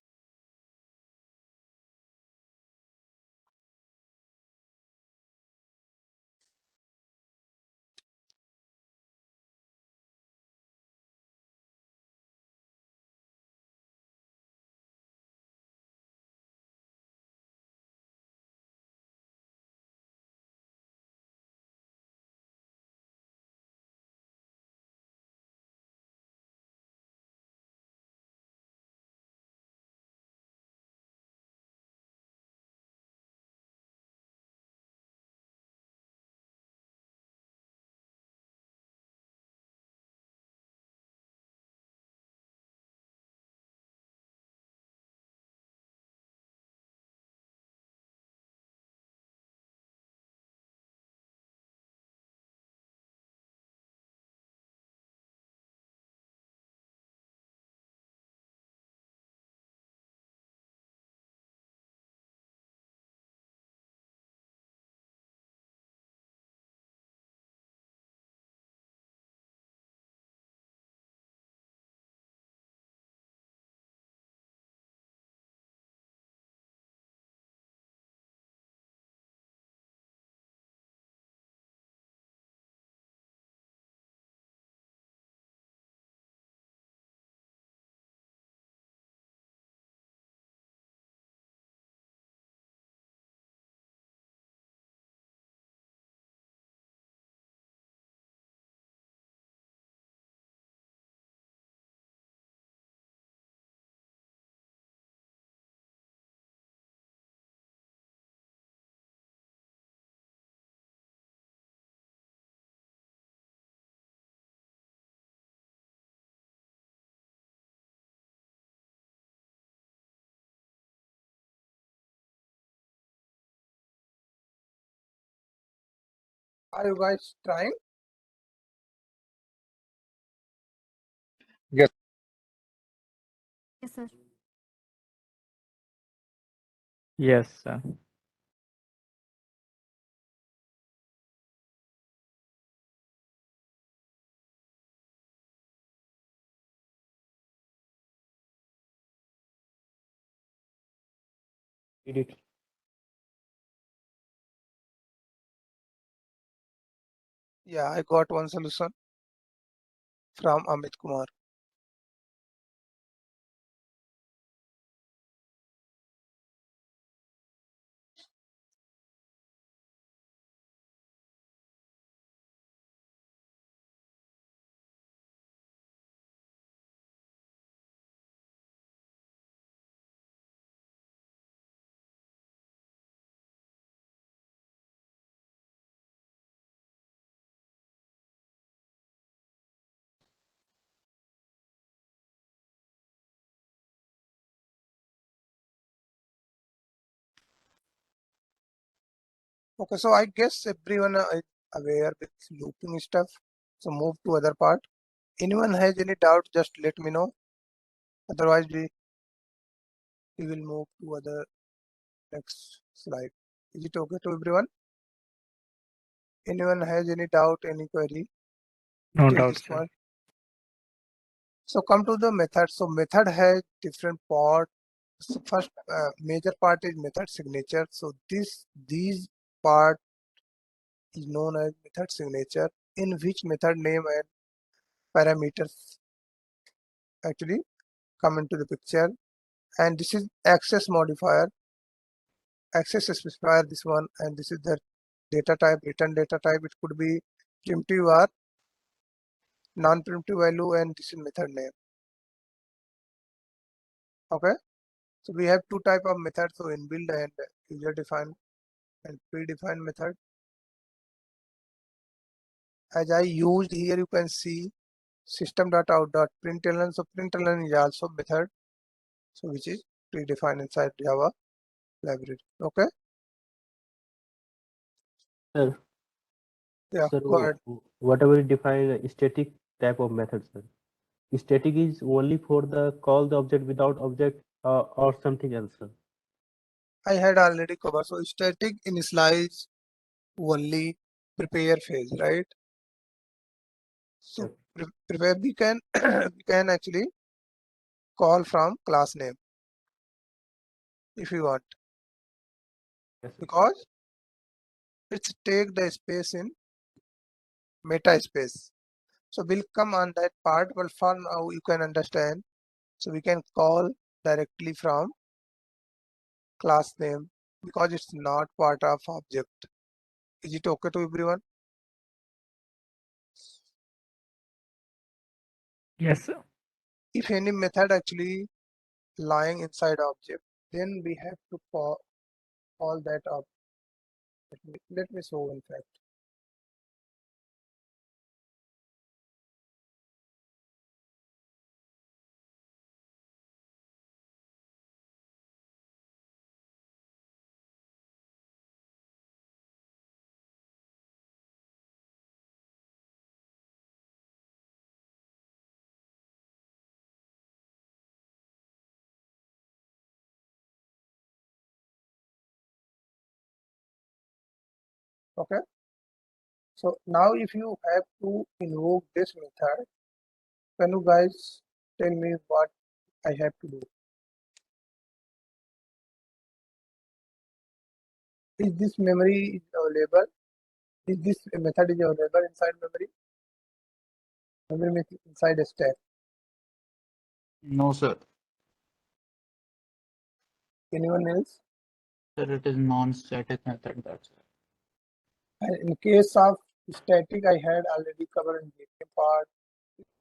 Are you guys trying? Yes. Yes, sir. Yes, sir. Did it? Yeah, I got one solution from Amit Kumar. Okay, so I guess everyone is aware with looping stuff. So move to other part. Anyone has any doubt, just let me know. Otherwise, we will move to other next slide. Is it okay to everyone? Anyone has any doubt, any query No till doubt, this sir. point? So come to the method. So method has different part. So first major part is method signature. So these part is known as method signature, in which method name and parameters actually come into the picture. And this is access modifier, access specifier, this one, and this is the data type, return data type. It could be primitive or non-primitive value, and this is method name. Okay, so we have two type of methods, so inbuilt and user defined and predefined method. As I used here, you can see system.out.println. So println is also method, so which is predefined inside Java library. Okay, Sir, yeah, sir, go ahead. whatever you define a static type of method, sir. Static is only for the call the object without object or something else, sir. I had already covered. So static initialize only prepare phase, right? So Yes, prepare we can we can actually call from class name if you want, yes, sir. because it's take the space in meta space. So we'll come on that part, but for now you can understand. So we can call directly from class name because it's not part of object. Is it okay to everyone? Yes, sir. If any method actually lying inside object, then we have to call that up. Let me show in fact. Okay. So now if you have to invoke this method, can you guys tell me what I have to do? Is this memory available? Is this method is available inside memory? Memory means inside a stack. No, sir. Anyone else? Sir, it is non-static method. That's it. And in case of static, I had already covered in the part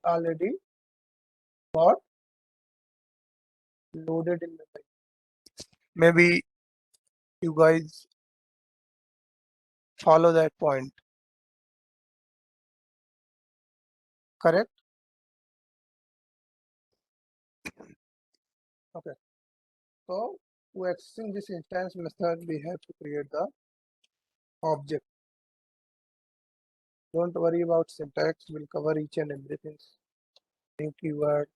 already got loaded in memory. Maybe you guys follow that point, correct? Okay. So to accessing this instance method, we have to create the object. Don't worry about syntax. We'll cover each and everything. New keyword.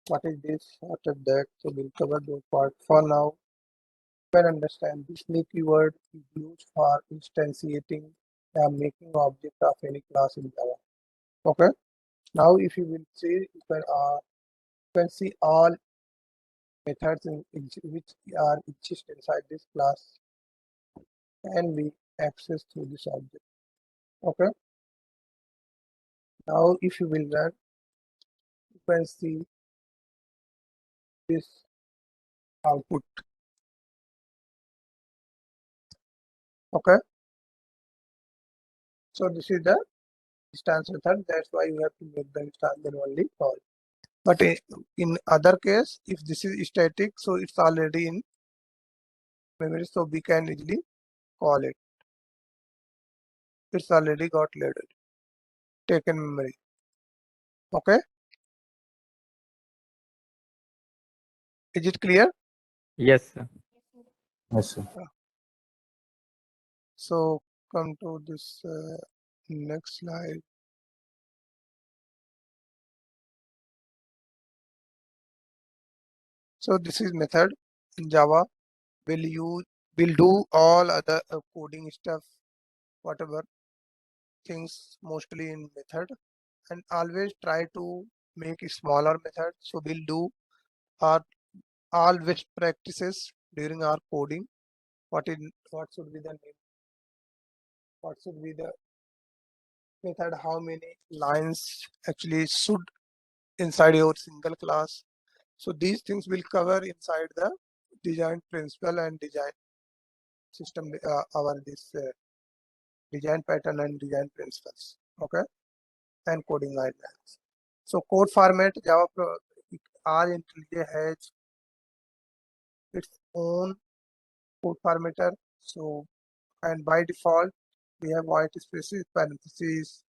What is this? What is that? So we'll cover those part. For now, you can understand this new keyword is used for instantiating the making object of any class in Java. Okay. Now, if you will see, you can see all methods which are exist inside this class can be accessed through this object. Okay. Now, if you will run, you can see this output. Okay. So this is the instance method. That's why you have to make the instance then only call. But in other case, if this is static, so it's already in memory, so we can easily call it. It's already got loaded, taken memory. Okay. Is it clear? Yes, sir. Yes, sir. So come to this next slide. So this is method in Java. Will do all other coding stuff, whatever things mostly in method, and always try to make a smaller method. So we'll do our all best practices during our coding. What should be the name? What should be the method? How many lines actually should inside your single class? So these things will cover inside the design principle and design system, our this design pattern and design principles. Okay, and coding guidelines. So code format Java R IntelliJ has its own code formatter. So and by default we have white spaces, parentheses.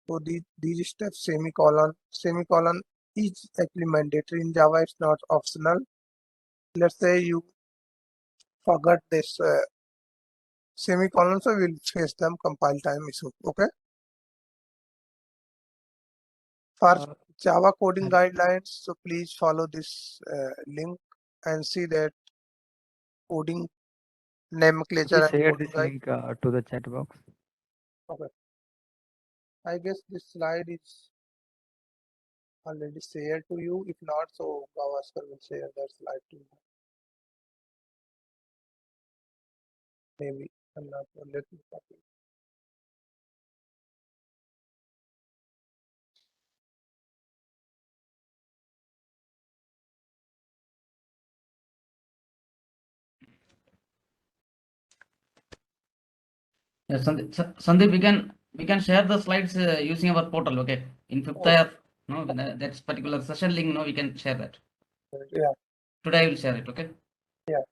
So these steps semicolon is actually mandatory in Java. It's not optional. Let's say you forgot this semicolon, so we'll face them compile time issue. Okay. For Uh, Java coding and guidelines, so please follow this link and see that coding nomenclature please and share coding this guide. link to the chat box. Okay. I guess this slide is already shared to you. If not, so Gavaskar will share that slide to you. Maybe I'm not sure. Let me copy. Yes, Sandeep, we can share the slides using our portal. Okay, in fifth Oh, year, no, that's particular session link. No, we can share that. yeah, Today I will share it. Okay. yeah.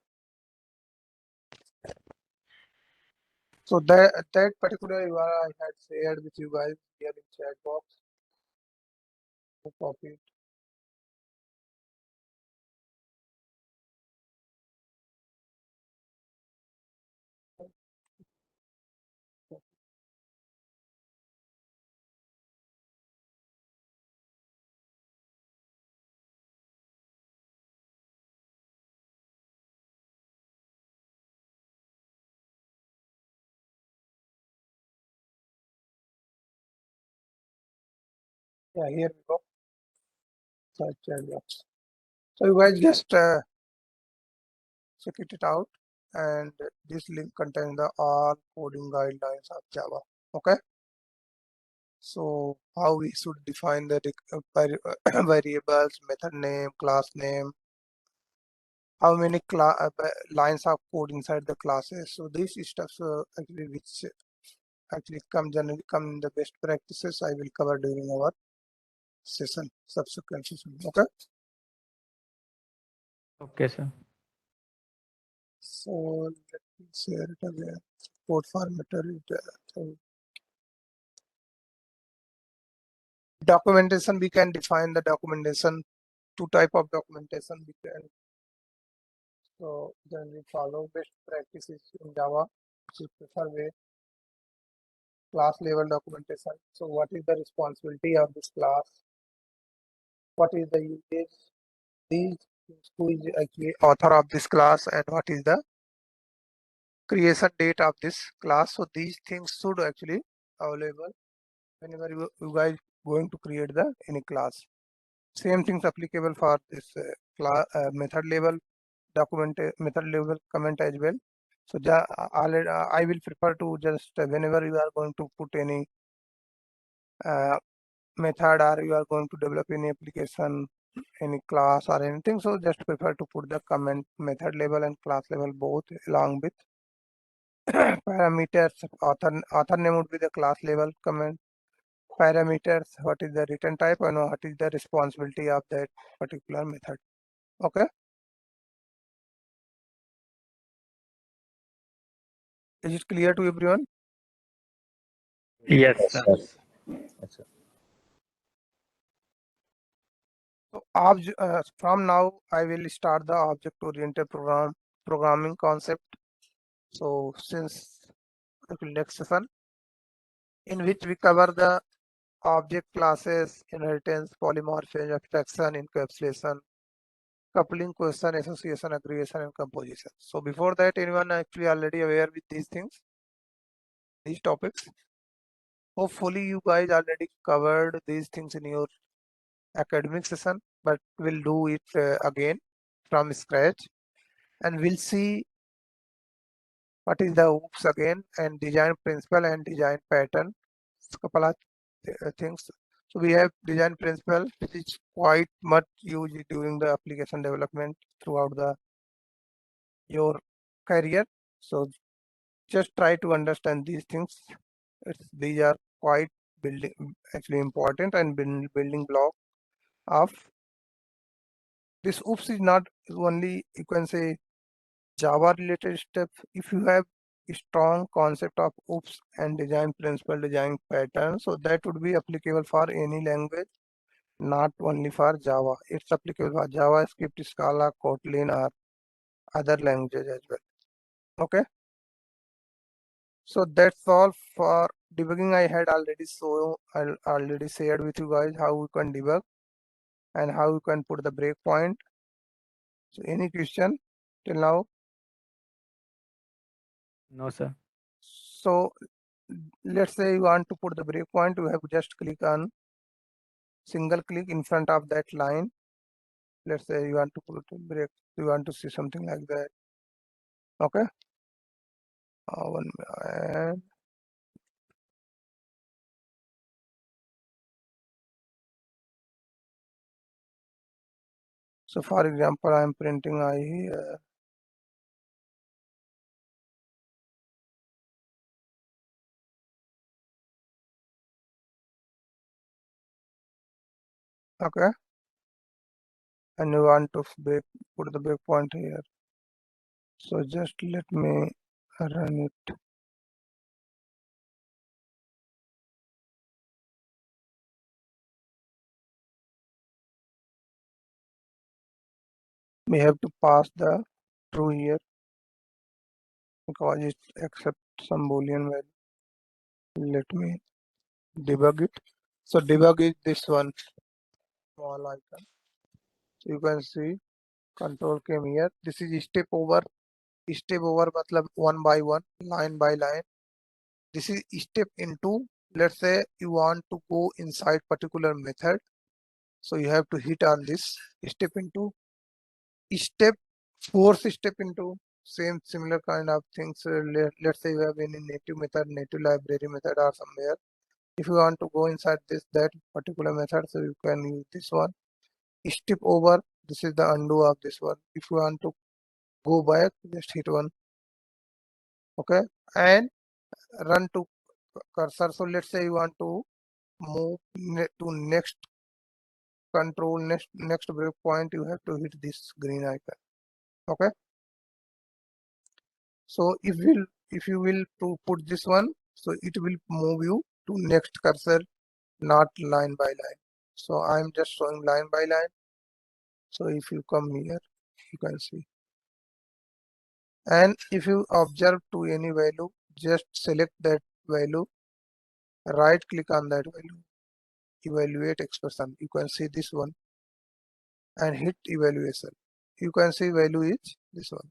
So that particular URL I had shared with you guys here in chat box. So copy it. Yeah, here we go. So chat box. So you guys just check it out, and this link contains the all coding guidelines of Java. Okay. So how we should define the variables, method name, class name, how many lines of code inside the classes. So these stuff actually which actually generally come in the best practices I will cover during our subsequent session. Okay. Okay, sir. So let me share it again. Code formatter. So documentation, we can define the documentation. Two type of documentation we can. So then we follow best practices in Java, which is preferred way. class level documentation. So what is the responsibility of this class? What is the usage? These who is actually author of this class, and what is the creation date of this class. So these things should actually available whenever you guys going to create the any class. Same things applicable for this class method level method level comment as well. So I will prefer to just whenever you are going to put any method, or you are going to develop any application, any class or anything, so just prefer to put the comment method level and class level both along with parameters. Author name would be the class level comment, parameters, what is the return type, and what is the responsibility of that particular method. Okay, is it clear to everyone? Yes, Yes, sir. sir. Yes, sir. So from now I will start the object oriented programming concept. So since next session, in which we cover the object classes, inheritance, polymorphism, abstraction, encapsulation, coupling, question, association, aggregation, and composition. So before that, anyone actually already aware with these things, these topics? Hopefully you guys already covered these things in your academic session, but we'll do it again from scratch, and we'll see what is the OOPS again, and design principle and design pattern. It's a couple of things. So we have design principle, which is quite much used during the application development throughout your career. So just try to understand these things. These are quite actually important and building block of this. OOPS is not only, you can say, Java related stuff. If you have a strong concept of OOPS and design principle, design pattern, so that would be applicable for any language, not only for Java. It's applicable for JavaScript, Scala, Kotlin, or other languages as well. Okay. So that's all for debugging. I had already shared with you guys how we can debug and how you can put the breakpoint. So any question till now? No, sir. So let's say you want to put the breakpoint, you have to just click on single click in front of that line. Let's say you want to put a break, you want to see something like that. Okay. And so for example, I'm printing I here. Okay. And you want to put the breakpoint here. So just let me run it. We have to pass the true here because it accepts some boolean value. Let me debug it. So debug is this one small icon. So you can see control came here. This is step over. Step over matlab one by one, line by line. This is step into. Let's say you want to go inside particular method. So you have to hit on this step into. Step force step into, same similar kind of things. Let's say you have any native method, native library method or somewhere. If you want to go inside that particular method, so you can use this one. Step over, this is the undo of this one. If you want to go back, just hit one. Okay, and run to cursor. So let's say you want to move to next control, next breakpoint, you have to hit this green icon. Okay. So if you will to put this one, so it will move you to next cursor, not line by line. So I'm just showing line by line. So if you come here, you can see. And if you observe to any value, just select that value right click on that value, evaluate expression. You can see this one and hit evaluation. You can see value is this one.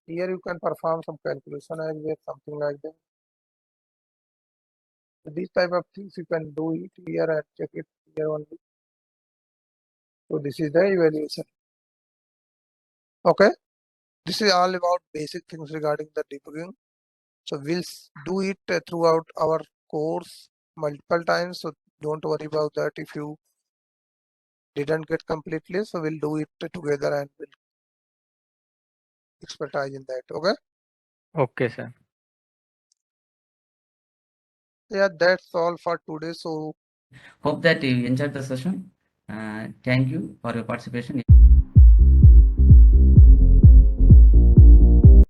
Here you can perform some calculation as well, something like that. So these type of things you can do it here and check it here only. So this is the evaluation. Okay, this is all about basic things regarding the debugging. So we'll do it throughout our course multiple times. So don't worry about that if you didn't get completely. So we'll do it together and we'll expertise in that. Okay. Okay, sir. Yeah, that's all for today. So Hope that you enjoyed the session. Thank you for your participation.